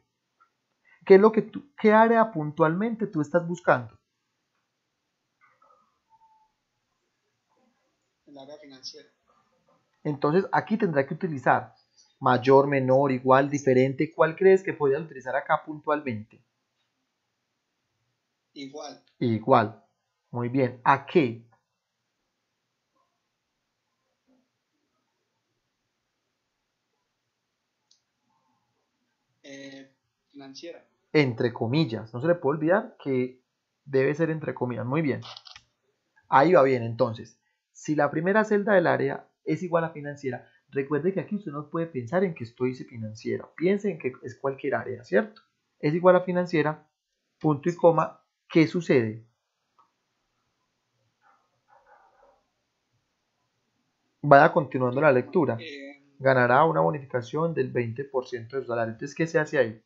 Speaker 1: ¿Qué es lo que qué área puntualmente tú estás buscando?
Speaker 3: El área financiera.
Speaker 1: Entonces aquí tendrá que utilizar mayor, menor, igual, diferente. ¿Cuál crees que podrías utilizar acá puntualmente?
Speaker 3: Igual.
Speaker 1: Igual. Muy bien. ¿A qué?
Speaker 3: Financiera.
Speaker 1: Entre comillas. No se le puede olvidar que debe ser entre comillas. Muy bien. Ahí va bien. Entonces, si la primera celda del área es igual a financiera, recuerde que aquí usted no puede pensar en que esto dice financiera. Piense en que es cualquier área, ¿cierto? Es igual a financiera, punto y coma. ¿Qué sucede? Vaya continuando la lectura. Ganará una bonificación del 20% de su salario. Entonces, ¿qué se hace ahí?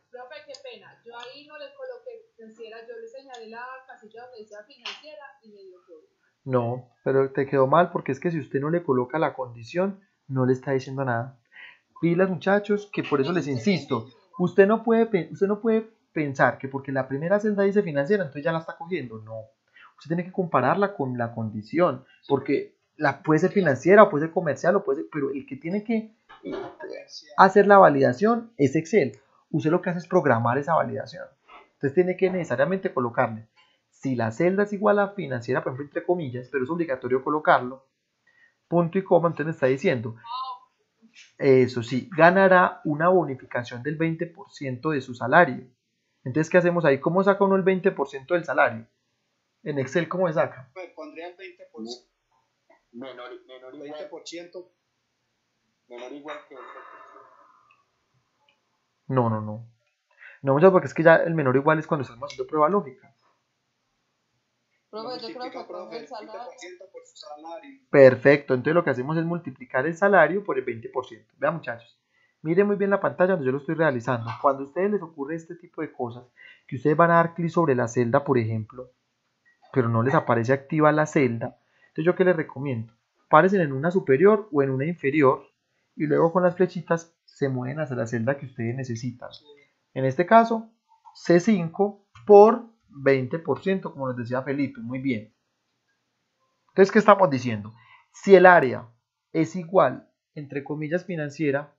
Speaker 4: Profe, qué pena. Yo ahí no le coloqué financiera, yo le señalé la casilla donde decía financiera y me dio todo.
Speaker 1: No, pero te quedó mal porque es que si usted no le coloca la condición, no le está diciendo nada. Pilas, muchachos, que por eso les insisto. Usted no puede pensar que porque la primera celda dice financiera, entonces ya la está cogiendo. No. Usted tiene que compararla con la condición, porque puede ser financiera o puede ser comercial, pero el que tiene que hacer la validación es Excel. Usted lo que hace es programar esa validación. Entonces tiene que necesariamente colocarle. Si la celda es igual a financiera, por ejemplo, entre comillas, pero es obligatorio colocarlo, punto y coma, entonces me está diciendo, eso sí, ganará una bonificación del 20% de su salario. Entonces, ¿qué hacemos ahí? ¿Cómo saca uno el 20% del salario? En Excel, ¿cómo se saca?
Speaker 3: Pues pondría el 20%.
Speaker 2: Menor
Speaker 3: 20%.
Speaker 2: menor igual que 20%.
Speaker 1: No. No, muchachos, porque es que ya el menor igual es cuando estamos haciendo prueba lógica.
Speaker 8: Profe, yo creo que
Speaker 3: profe,
Speaker 8: el salario.
Speaker 3: 20% por su salario.
Speaker 1: Perfecto, entonces lo que hacemos es multiplicar el salario por el 20%. Vean, muchachos, miren muy bien la pantalla donde yo lo estoy realizando. Cuando a ustedes les ocurre este tipo de cosas, que ustedes van a dar clic sobre la celda, por ejemplo, pero no les aparece activa la celda, entonces yo qué les recomiendo, párense en una superior o en una inferior y luego con las flechitas se mueven hacia la celda que ustedes necesitan. En este caso, C5 por 20%, como les decía Felipe, muy bien. Entonces, ¿qué estamos diciendo? Si el área es igual, entre comillas, financiera,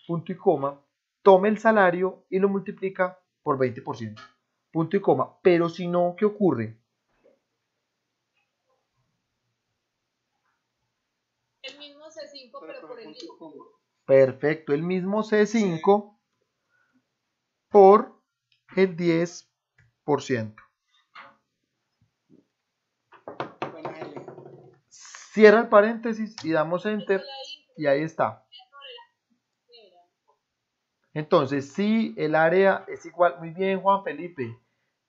Speaker 1: punto y coma, tome el salario y lo multiplica por 20%, punto y coma. Pero si no, ¿qué ocurre?
Speaker 4: El mismo C5, pero por el mismo.
Speaker 1: Perfecto, el mismo C5 por el 10%. Cierra el paréntesis y damos enter y ahí está. Entonces, si el área es igual, muy bien Juan Felipe,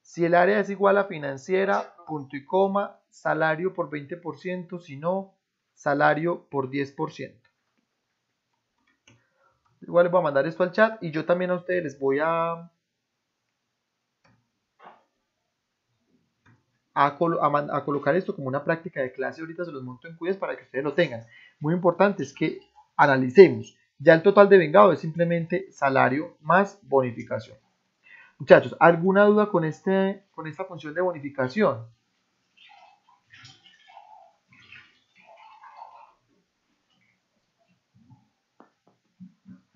Speaker 1: si el área es igual a financiera, punto y coma, salario por 20%, si no, salario por 10%. Igual les voy a mandar esto al chat y yo también a ustedes les voy a colocar esto como una práctica de clase. Ahorita se los monto en quiz para que ustedes lo tengan. Muy importante es que analicemos. Ya el total de vengado es simplemente salario más bonificación. Muchachos, ¿alguna duda con esta función de bonificación?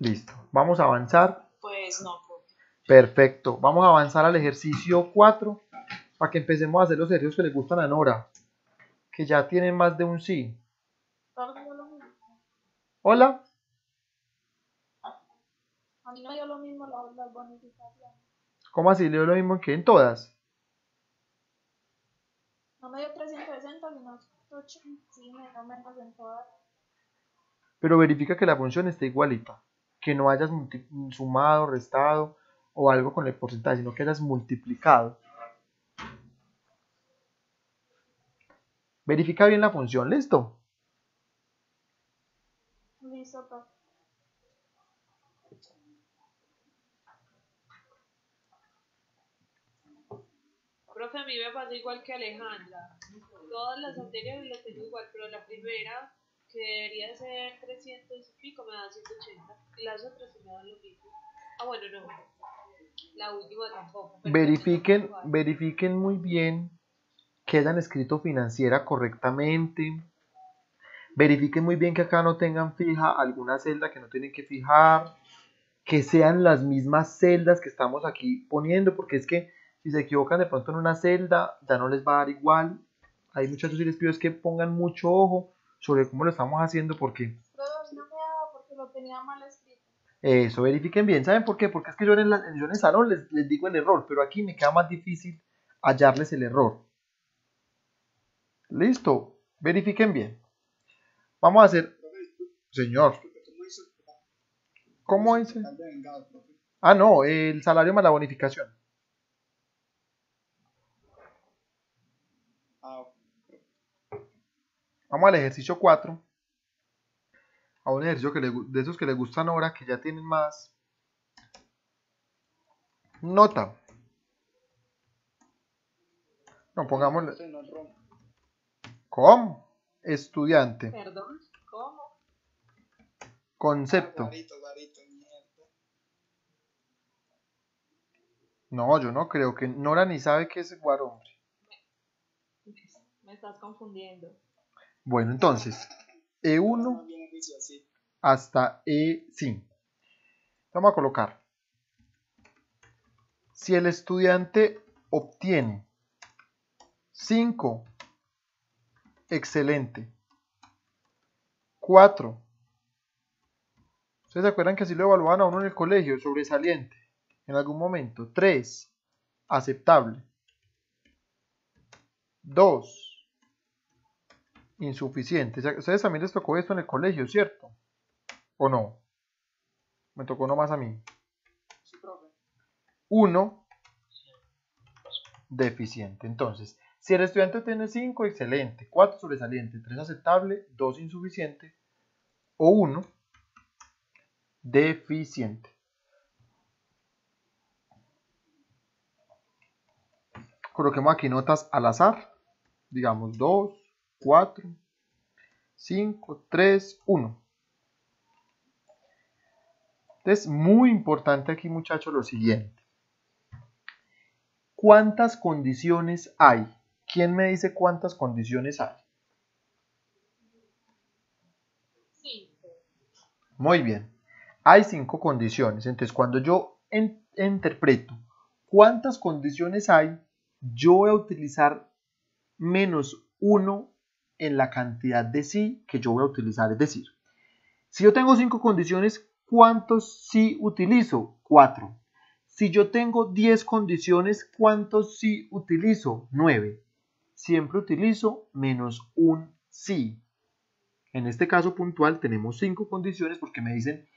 Speaker 1: Listo. Vamos a avanzar.
Speaker 6: Pues no, profe.
Speaker 1: Perfecto. Vamos a avanzar al ejercicio 4 para que empecemos a hacer los ejercicios que le gustan a Nora, que ya tienen más de un sí. Hola.
Speaker 5: A mí no dio lo mismo las bonificaciones.
Speaker 1: ¿Cómo así? ¿Leo lo mismo que en todas?
Speaker 5: No me dio 360, sino 80. Sí, me dio menos en todas.
Speaker 1: Pero verifica que la función esté igualita, que no hayas sumado, restado o algo con el porcentaje, sino que hayas multiplicado. Verifica bien la función, ¿listo?
Speaker 5: Listo, profe.
Speaker 4: Profe, a mí me pasa igual que Alejandra. Todas las anteriores las tengo igual, pero la primera, que debería ser 300 y pico, me da 180. Y las otras sí me dan lo mismo. Ah, bueno, no. La última tampoco. Pero
Speaker 1: Verifiquen muy bien que hayan escrito financiera correctamente. Verifiquen muy bien que acá no tengan fija alguna celda que no tienen que fijar. Que sean las mismas celdas que estamos aquí poniendo, porque es que si se equivocan de pronto en una celda, ya no les va a dar igual. Hay muchachos y les pido es que pongan mucho ojo sobre cómo lo estamos haciendo, porque
Speaker 5: Pero no me daba porque lo tenía mal escrito.
Speaker 1: eso, verifiquen bien. ¿Saben por qué? Porque es que yo en el salón les digo el error, pero aquí me queda más difícil hallarles el error. Listo, verifiquen bien. Vamos a hacer... Señor, ¿cómo dice? Ah, no, el salario más la bonificación. Vamos al ejercicio 4. A un ejercicio de esos que le gustan ahora, que ya tienen más nota. No, pongámosle. ¿Cómo? Estudiante.
Speaker 4: Perdón, ¿cómo?
Speaker 1: Concepto. No, yo no creo que Nora ni sabe qué es guaro.
Speaker 4: Me estás confundiendo.
Speaker 1: Bueno, entonces, E1 hasta E5. Vamos a colocar. Si el estudiante obtiene 5, excelente. 4. ¿Ustedes se acuerdan que así lo evaluaban a uno en el colegio? Sobresaliente. En algún momento. 3, aceptable. 2, insuficiente. Ustedes también les tocó esto en el colegio, ¿cierto? ¿O no? Me tocó nomás a mí. 1, deficiente. Entonces, si el estudiante tiene 5, excelente. 4, sobresaliente. 3, aceptable. 2, insuficiente. O 1, deficiente. Coloquemos aquí notas al azar. Digamos 2, 4, 5, 3, 1. Entonces, muy importante aquí, muchachos, lo siguiente. ¿Cuántas condiciones hay? ¿Quién me dice cuántas condiciones hay?
Speaker 4: 5.
Speaker 1: Muy bien. Hay 5 condiciones. Entonces, cuando yo interpreto cuántas condiciones hay, yo voy a utilizar menos 1 en la cantidad de sí que yo voy a utilizar. Es decir, si yo tengo 5 condiciones, ¿cuántos sí utilizo? 4. Si yo tengo 10 condiciones, ¿cuántos sí utilizo? 9. Siempre utilizo menos un sí. En este caso puntual tenemos 5 condiciones porque me dicen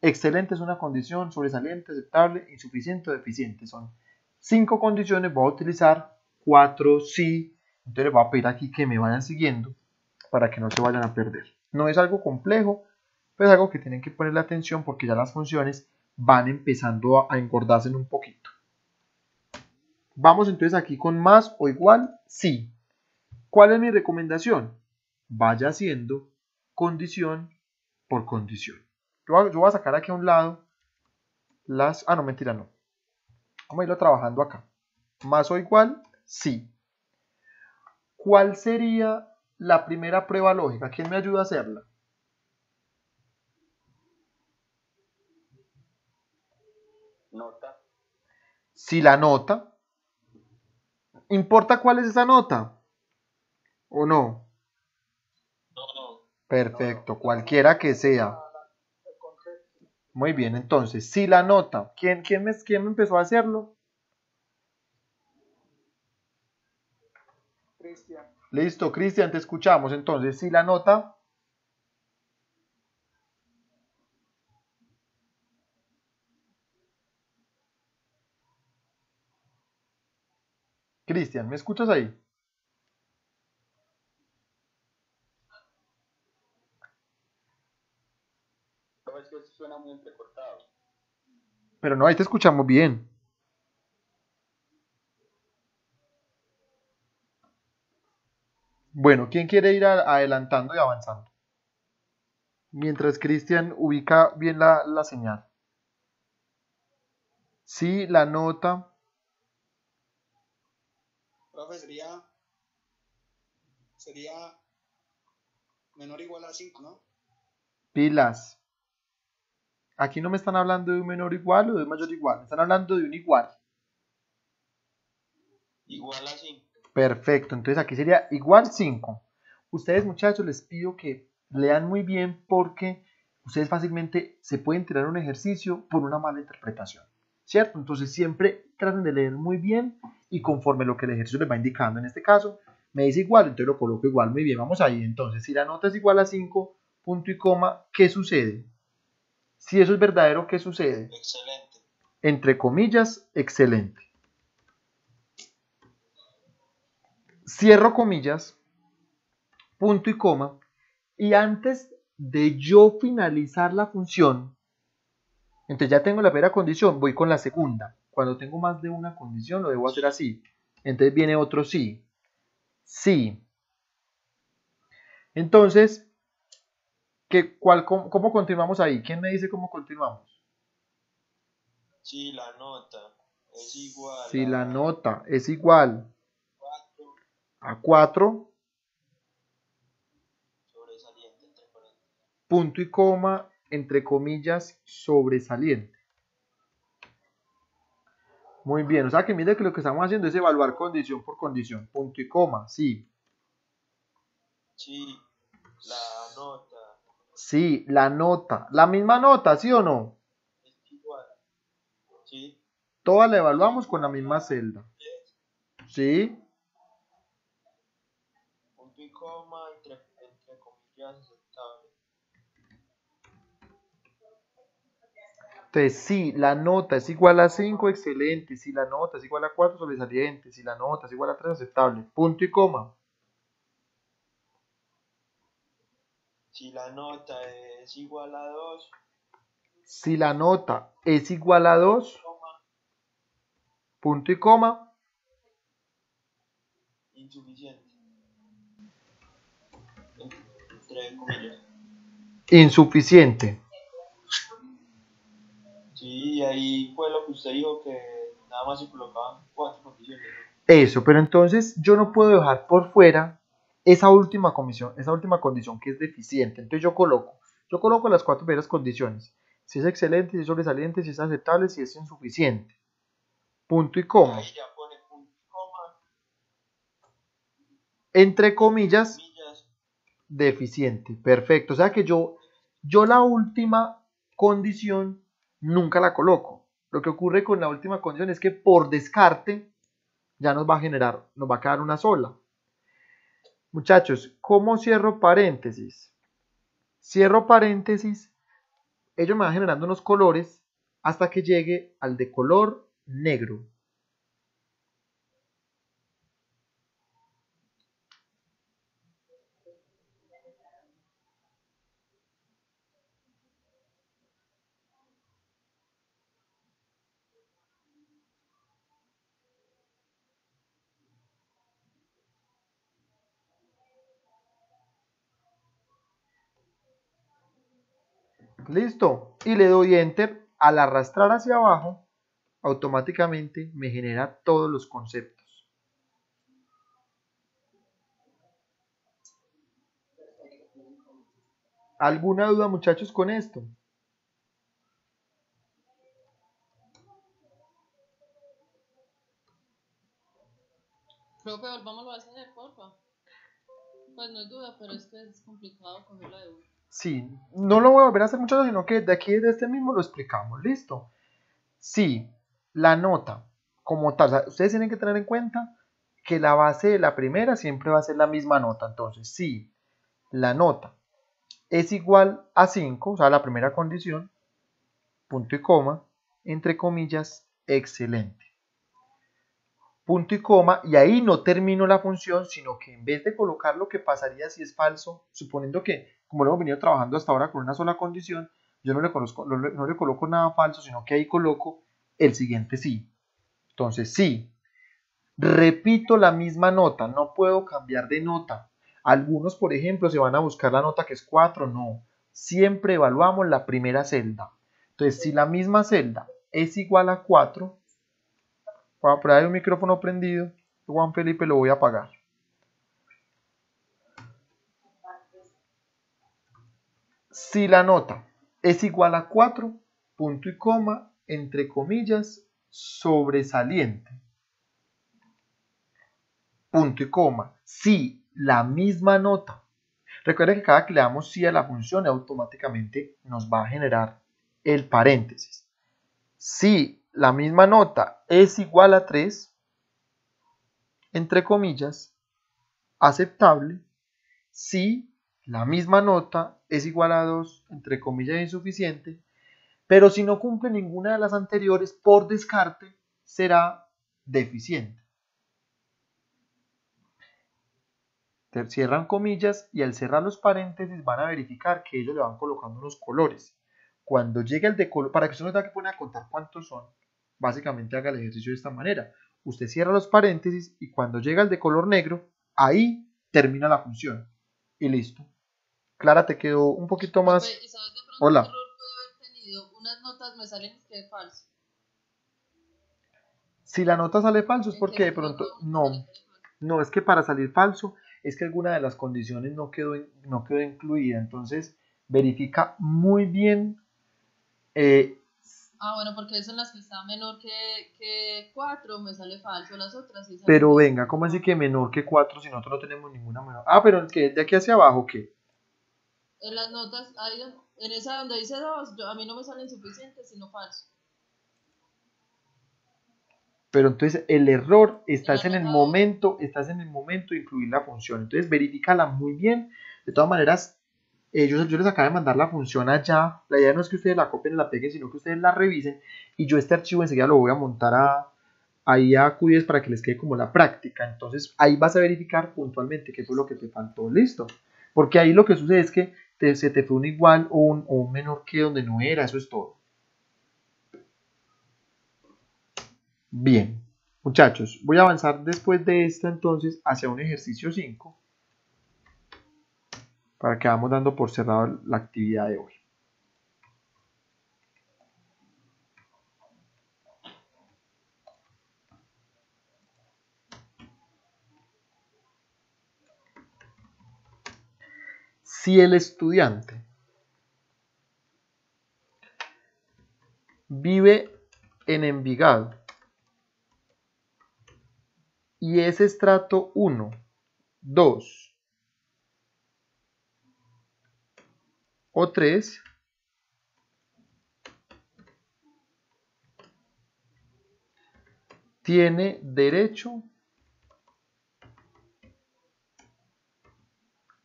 Speaker 1: excelente es una condición, sobresaliente, aceptable, insuficiente o deficiente. Son 5 condiciones, voy a utilizar 4 sí. Entonces les voy a pedir aquí que me vayan siguiendo para que no se vayan a perder. No es algo complejo, pero es algo que tienen que ponerle atención porque ya las funciones van empezando a engordarse un poquito. Vamos entonces aquí con más o igual, sí. ¿Cuál es mi recomendación? Vaya haciendo condición por condición. Yo voy a sacar aquí a un lado las... Ah, no, mentira, no. Vamos a irlo trabajando acá. Más o igual, sí. ¿Cuál sería la primera prueba lógica? ¿Quién me ayuda a hacerla? si la nota, ¿importa cuál es esa nota? ¿O no?
Speaker 2: No.
Speaker 1: Perfecto, cualquiera que sea. Muy bien, entonces, si la nota, ¿quién me empezó a hacerlo?
Speaker 3: Cristian.
Speaker 1: Listo, Cristian, te escuchamos. Entonces, si la nota, Cristian, ¿me escuchas ahí?
Speaker 7: No, es que esto suena muy entrecortado.
Speaker 1: Pero no, ahí te escuchamos bien. Bueno, ¿quién quiere ir adelantando y avanzando? Mientras Cristian ubica bien la señal. Si la nota,
Speaker 3: Profe, sería menor o igual a 5, ¿no?
Speaker 1: pilas. Aquí no me están hablando de un menor igual o de un mayor igual. Me están hablando de un igual.
Speaker 2: Igual a 5.
Speaker 1: Perfecto, entonces aquí sería igual 5. Ustedes, muchachos, les pido que lean muy bien porque ustedes fácilmente se pueden tirar un ejercicio por una mala interpretación, ¿cierto? Entonces siempre traten de leer muy bien y conforme lo que el ejercicio les va indicando. En este caso, me dice igual, entonces lo coloco igual. Muy bien, vamos ahí. Entonces, si la nota es igual a 5, punto y coma, ¿qué sucede? Si eso es verdadero, ¿qué sucede?
Speaker 2: Excelente.
Speaker 1: Entre comillas, excelente. Cierro comillas, punto y coma, y antes de yo finalizar la función, entonces ya tengo la primera condición, voy con la segunda. Cuando tengo más de una condición lo debo hacer así. Entonces viene otro sí. Sí. Entonces, ¿cómo continuamos ahí? ¿Quién me dice cómo continuamos?
Speaker 2: Si la nota es igual
Speaker 1: Si
Speaker 2: a
Speaker 1: la nota es igual
Speaker 2: 4
Speaker 1: a 4,
Speaker 2: sobresaliente entre paréntesis.
Speaker 1: punto y coma, entre comillas, sobresaliente. Muy bien, o sea que mire que lo que estamos haciendo es evaluar condición por condición, punto y coma, sí.
Speaker 2: Si la nota
Speaker 1: Sí, la nota, la misma nota, ¿sí o no?
Speaker 2: es igual. Sí.
Speaker 1: Toda la evaluamos con la misma celda. ¿Sí?
Speaker 2: Punto y coma entre comillas aceptable.
Speaker 1: Entonces, si la nota es igual a 5, excelente. Si la nota es igual a 4, sobresaliente. Si la nota es igual a 3, aceptable. Punto y coma.
Speaker 2: Si la nota es igual a 2,
Speaker 1: Si la nota es igual a 2, punto y coma,
Speaker 2: insuficiente. Entre comillas.
Speaker 1: insuficiente.
Speaker 2: Sí, ahí fue lo que usted dijo que nada más se colocaban 4 condiciones.
Speaker 1: Eso, pero entonces yo no puedo dejar por fuera esa última condición que es deficiente. Entonces yo coloco las 4 primeras condiciones. Si es excelente, si es sobresaliente, si es aceptable, si es insuficiente. Punto y coma.
Speaker 2: Ahí ya pone punto y coma.
Speaker 1: Entre comillas, deficiente. Perfecto. O sea que yo la última condición nunca la coloco. Lo que ocurre con la última condición es que por descarte ya nos va a quedar una sola. Muchachos, ¿cómo cierro paréntesis? Cierro paréntesis, ello me va generando unos colores hasta que llegue al de color negro. Listo. Y le doy enter. Al arrastrar hacia abajo, automáticamente me genera todos los conceptos. ¿Alguna duda, muchachos, con esto?
Speaker 6: Pues no es duda, pero es que es complicado cogerlo de una.
Speaker 1: Sí, no lo voy a volver a hacer mucho, sino que de aquí, de este mismo, lo explicamos. Listo. Sí, la nota como tal, o sea, ustedes tienen que tener en cuenta que la base de la primera siempre va a ser la misma nota. Entonces, si la nota es igual a 5, o sea, la primera condición, punto y coma, entre comillas, excelente. Punto y coma, y ahí no termino la función, sino que en vez de colocar lo que pasaría si es falso, suponiendo que, como lo hemos venido trabajando hasta ahora con una sola condición, yo no le coloco nada falso, sino que ahí coloco el siguiente sí. Entonces, sí, repito la misma nota, no puedo cambiar de nota. Algunos, por ejemplo, se van a buscar la nota que es 4, no. Siempre evaluamos la primera celda. Entonces, si la misma celda es igual a 4, voy a poner un micrófono prendido, Juan Felipe lo voy a apagar. Si la nota es igual a 4, punto y coma, entre comillas, sobresaliente. Punto y coma. Si la misma nota. Recuerda que cada que le damos sí a la función, automáticamente nos va a generar el paréntesis. Si la misma nota es igual a 3, entre comillas, aceptable. Si la misma nota es igual a 2, entre comillas, insuficiente. Pero si no cumple ninguna de las anteriores, por descarte, será deficiente. Cierran comillas y al cerrar los paréntesis van a verificar que ellos le van colocando unos colores. Cuando llegue el de color, para que usted no tenga que poner a contar cuántos son, básicamente haga el ejercicio de esta manera. Usted cierra los paréntesis y cuando llega el de color negro, ahí termina la función. Y listo. Clara, te quedó un poquito más.
Speaker 6: ¿Y sabes de pronto
Speaker 1: Hola.
Speaker 6: qué error puede haber tenido? Unas notas me salen que es falso.
Speaker 1: Si la nota sale falso es porque de pronto no es que para salir falso es que alguna de las condiciones no quedó incluida. Entonces verifica muy bien.
Speaker 6: Bueno, porque son las que está menor que 4, me sale falso, las otras sí salen.
Speaker 1: Pero venga, ¿cómo así que menor que 4 si nosotros no tenemos ninguna menor? Pero el que de aquí hacia abajo, ¿qué?
Speaker 6: En las notas, ahí, en esa donde dice 2, a mí no me salen suficientes, sino falso.
Speaker 1: Pero entonces el error estás en el momento de incluir la función. Entonces verifícala muy bien. De todas maneras, yo les acabo de mandar la función allá. La idea no es que ustedes la copien y la peguen, sino que ustedes la revisen. Y yo este archivo enseguida lo voy a montar ahí a QDS para que les quede como la práctica. Entonces ahí vas a verificar puntualmente qué fue lo que te faltó. Listo. Porque ahí lo que sucede es que se te fue un igual o un menor que donde no era. Eso es todo. Bien, muchachos, voy a avanzar después de esta entonces hacia un ejercicio 5 para que vamos dando por cerrado la actividad de hoy. Si el estudiante vive en Envigado y es estrato 1, 2 o 3, tiene derecho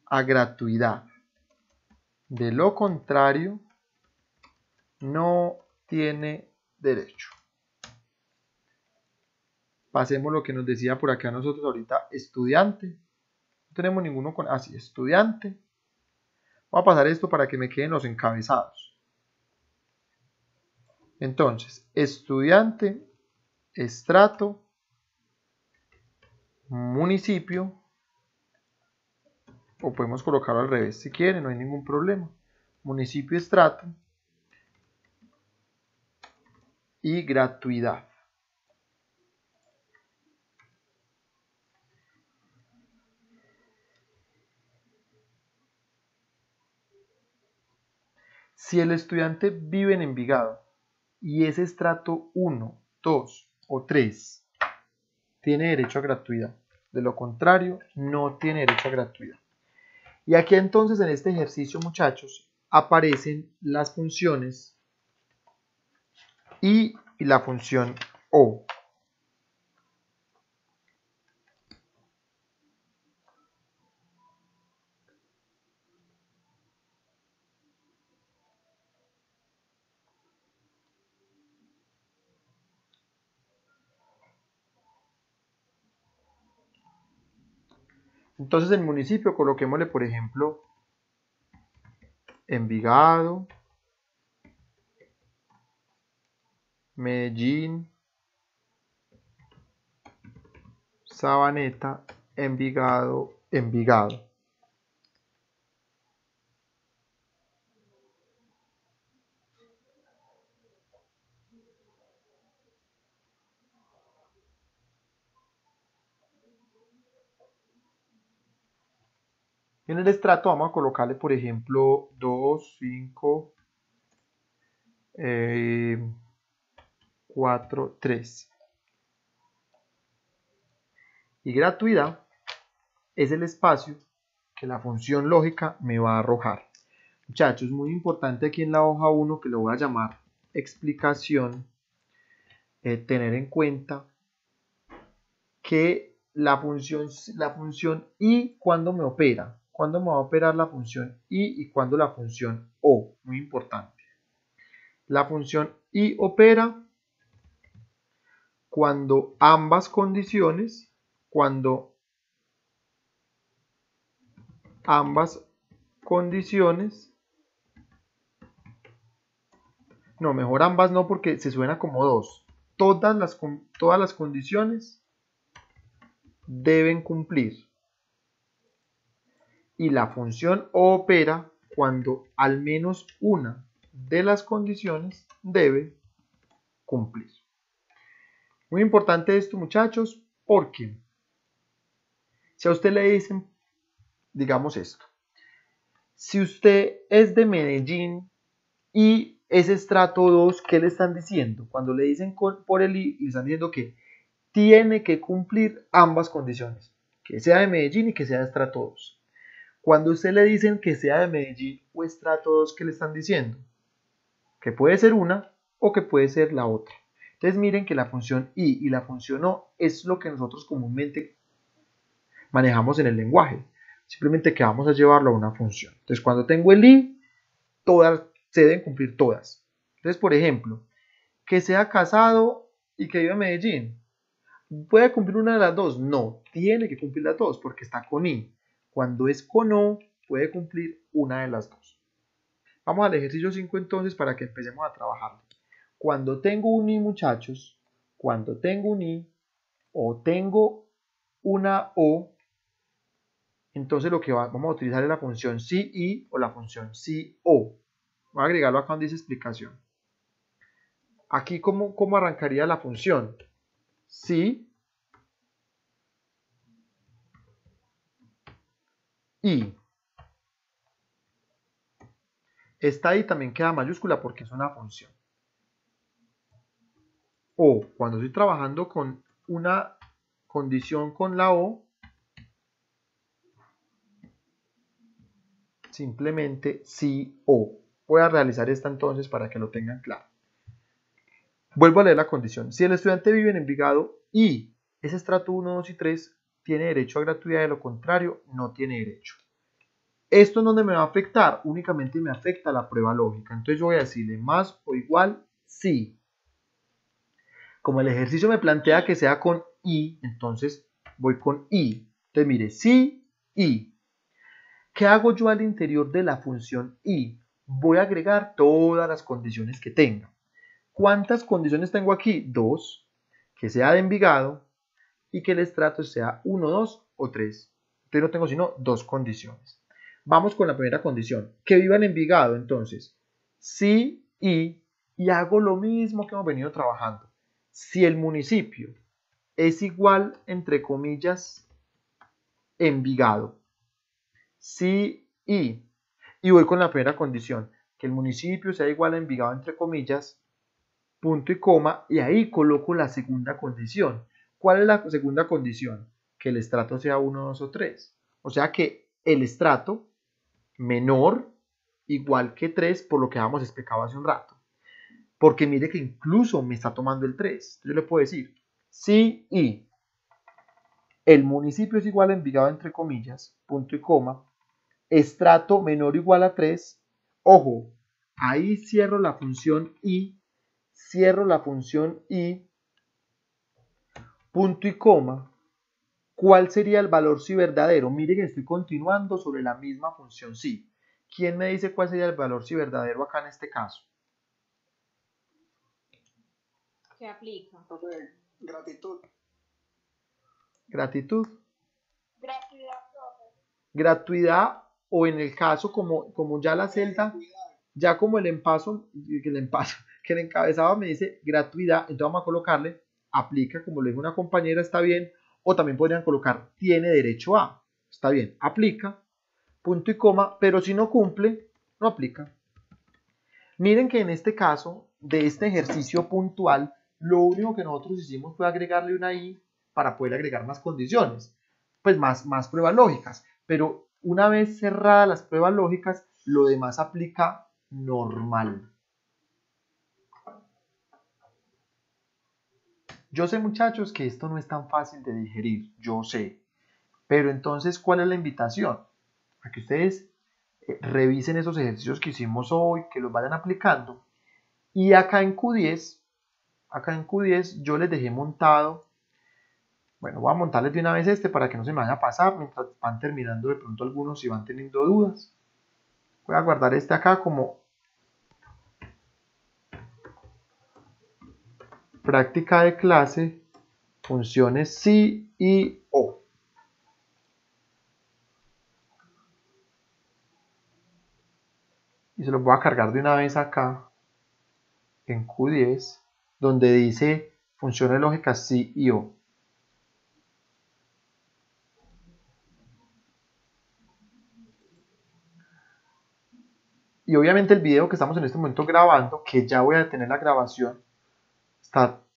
Speaker 1: a gratuidad. De lo contrario, no tiene derecho. Pasemos lo que nos decía por acá nosotros ahorita, estudiante. No tenemos ninguno con así, estudiante. Voy a pasar esto para que me queden los encabezados. Entonces, estudiante, estrato, municipio, o podemos colocarlo al revés si quieren, no hay ningún problema. Municipio, estrato y gratuidad. Si el estudiante vive en Envigado y es estrato 1, 2 o 3, tiene derecho a gratuidad. De lo contrario, no tiene derecho a gratuidad. Y aquí entonces en este ejercicio, muchachos, aparecen las funciones y la función O. Entonces, el municipio, coloquémosle, por ejemplo, Envigado, Medellín, Sabaneta, Envigado, Envigado. En el estrato vamos a colocarle, por ejemplo, 2, 5, 4, 3. Y gratuidad es el espacio que la función lógica me va a arrojar. Muchachos, muy importante aquí en la hoja 1, que lo voy a llamar explicación, tener en cuenta que la función I, ¿cuándo me opera? ¿Cuándo me va a operar la función I y cuándo la función O? Muy importante. La función I opera cuando ambas condiciones, no, mejor ambas no porque se suena como dos. Todas las condiciones deben cumplir. Y la función O opera cuando al menos una de las condiciones debe cumplir. Muy importante esto, muchachos, porque si a usted le dicen, digamos esto, si usted es de Medellín y es estrato 2, ¿qué le están diciendo? Cuando le dicen por el I, le están diciendo que tiene que cumplir ambas condiciones, que sea de Medellín y que sea de estrato 2. Cuando usted le dicen que sea de Medellín o estrato 2, ¿qué le están diciendo? Que puede ser una o que puede ser la otra. Entonces miren que la función I y la función O es lo que nosotros comúnmente manejamos en el lenguaje. Simplemente que vamos a llevarlo a una función. Entonces cuando tengo el I, todas se deben cumplir todas. Entonces, por ejemplo, que sea casado y que viva en Medellín. ¿Puede cumplir una de las dos? No, tiene que cumplir las dos porque está con I. Cuando es con O, puede cumplir una de las dos. Vamos al ejercicio 5 entonces para que empecemos a trabajar. Cuando tengo un I, muchachos, cuando tengo un I o tengo una O, entonces lo que vamos a utilizar es la función si-I o la función si-O. Voy a agregarlo acá donde dice explicación. Aquí, ¿cómo arrancaría la función? Si I. Esta I también queda mayúscula porque es una función. O cuando estoy trabajando con una condición con la O, simplemente si O. Voy a realizar esta entonces para que lo tengan claro. Vuelvo a leer la condición. Si el estudiante vive en Envigado y es estrato 1, 2 y 3, tiene derecho a gratuidad, de lo contrario, no tiene derecho. ¿Esto en dónde me va a afectar? Únicamente me afecta la prueba lógica. Entonces yo voy a decirle más o igual sí. Como el ejercicio me plantea que sea con I, entonces voy con I. Entonces mire, sí, I. ¿Qué hago yo al interior de la función I? Voy a agregar todas las condiciones que tenga. ¿Cuántas condiciones tengo aquí? 2. Que sea de Envigado y que el estrato sea 1, 2 o 3. Entonces no tengo sino 2 condiciones. Vamos con la primera condición. Que viva en Envigado, entonces. Sí, y hago lo mismo que hemos venido trabajando. Si el municipio es igual, entre comillas, Envigado. Sí, y voy con la primera condición. Que el municipio sea igual a Envigado, entre comillas, punto y coma, y ahí coloco la segunda condición. ¿Cuál es la segunda condición? Que el estrato sea 1, 2 o 3. O sea que el estrato menor, igual que 3, por lo que habíamos explicado hace un rato. Porque mire que incluso me está tomando el 3. Yo le puedo decir, si y el municipio es igual a Envigado entre comillas, punto y coma, estrato menor o igual a 3, ojo, ahí cierro la función y, punto y coma, ¿cuál sería el valor si verdadero? Mire que estoy continuando sobre la misma función si. ¿Quién me dice cuál sería el valor si verdadero acá en este caso?
Speaker 5: ¿Qué aplica?
Speaker 3: Gratitud.
Speaker 1: Gratitud.
Speaker 8: Gratuidad, profe.
Speaker 1: Gratuidad, o en el caso como ya la celda, ya como que el encabezado me dice gratuidad, entonces vamos a colocarle aplica, como lo dijo una compañera, está bien, o también podrían colocar tiene derecho a, está bien, aplica, punto y coma, pero si no cumple, no aplica. Miren que en este caso, de este ejercicio puntual, lo único que nosotros hicimos fue agregarle una i para poder agregar más condiciones, pues más pruebas lógicas, pero una vez cerradas las pruebas lógicas, lo demás aplica normal. Yo sé, muchachos, que esto no es tan fácil de digerir, yo sé, pero entonces, ¿cuál es la invitación? A que ustedes revisen esos ejercicios que hicimos hoy, que los vayan aplicando, y acá en Q10 yo les dejé montado, bueno, voy a montarles de una vez este para que no se me vaya a pasar mientras van terminando de pronto algunos y van teniendo dudas. Voy a guardar este acá como práctica de clase, funciones sí y o. Y se los voy a cargar de una vez acá en Q10, donde dice funciones lógicas sí y o. Y obviamente el video que estamos en este momento grabando, que ya voy a tener la grabación, está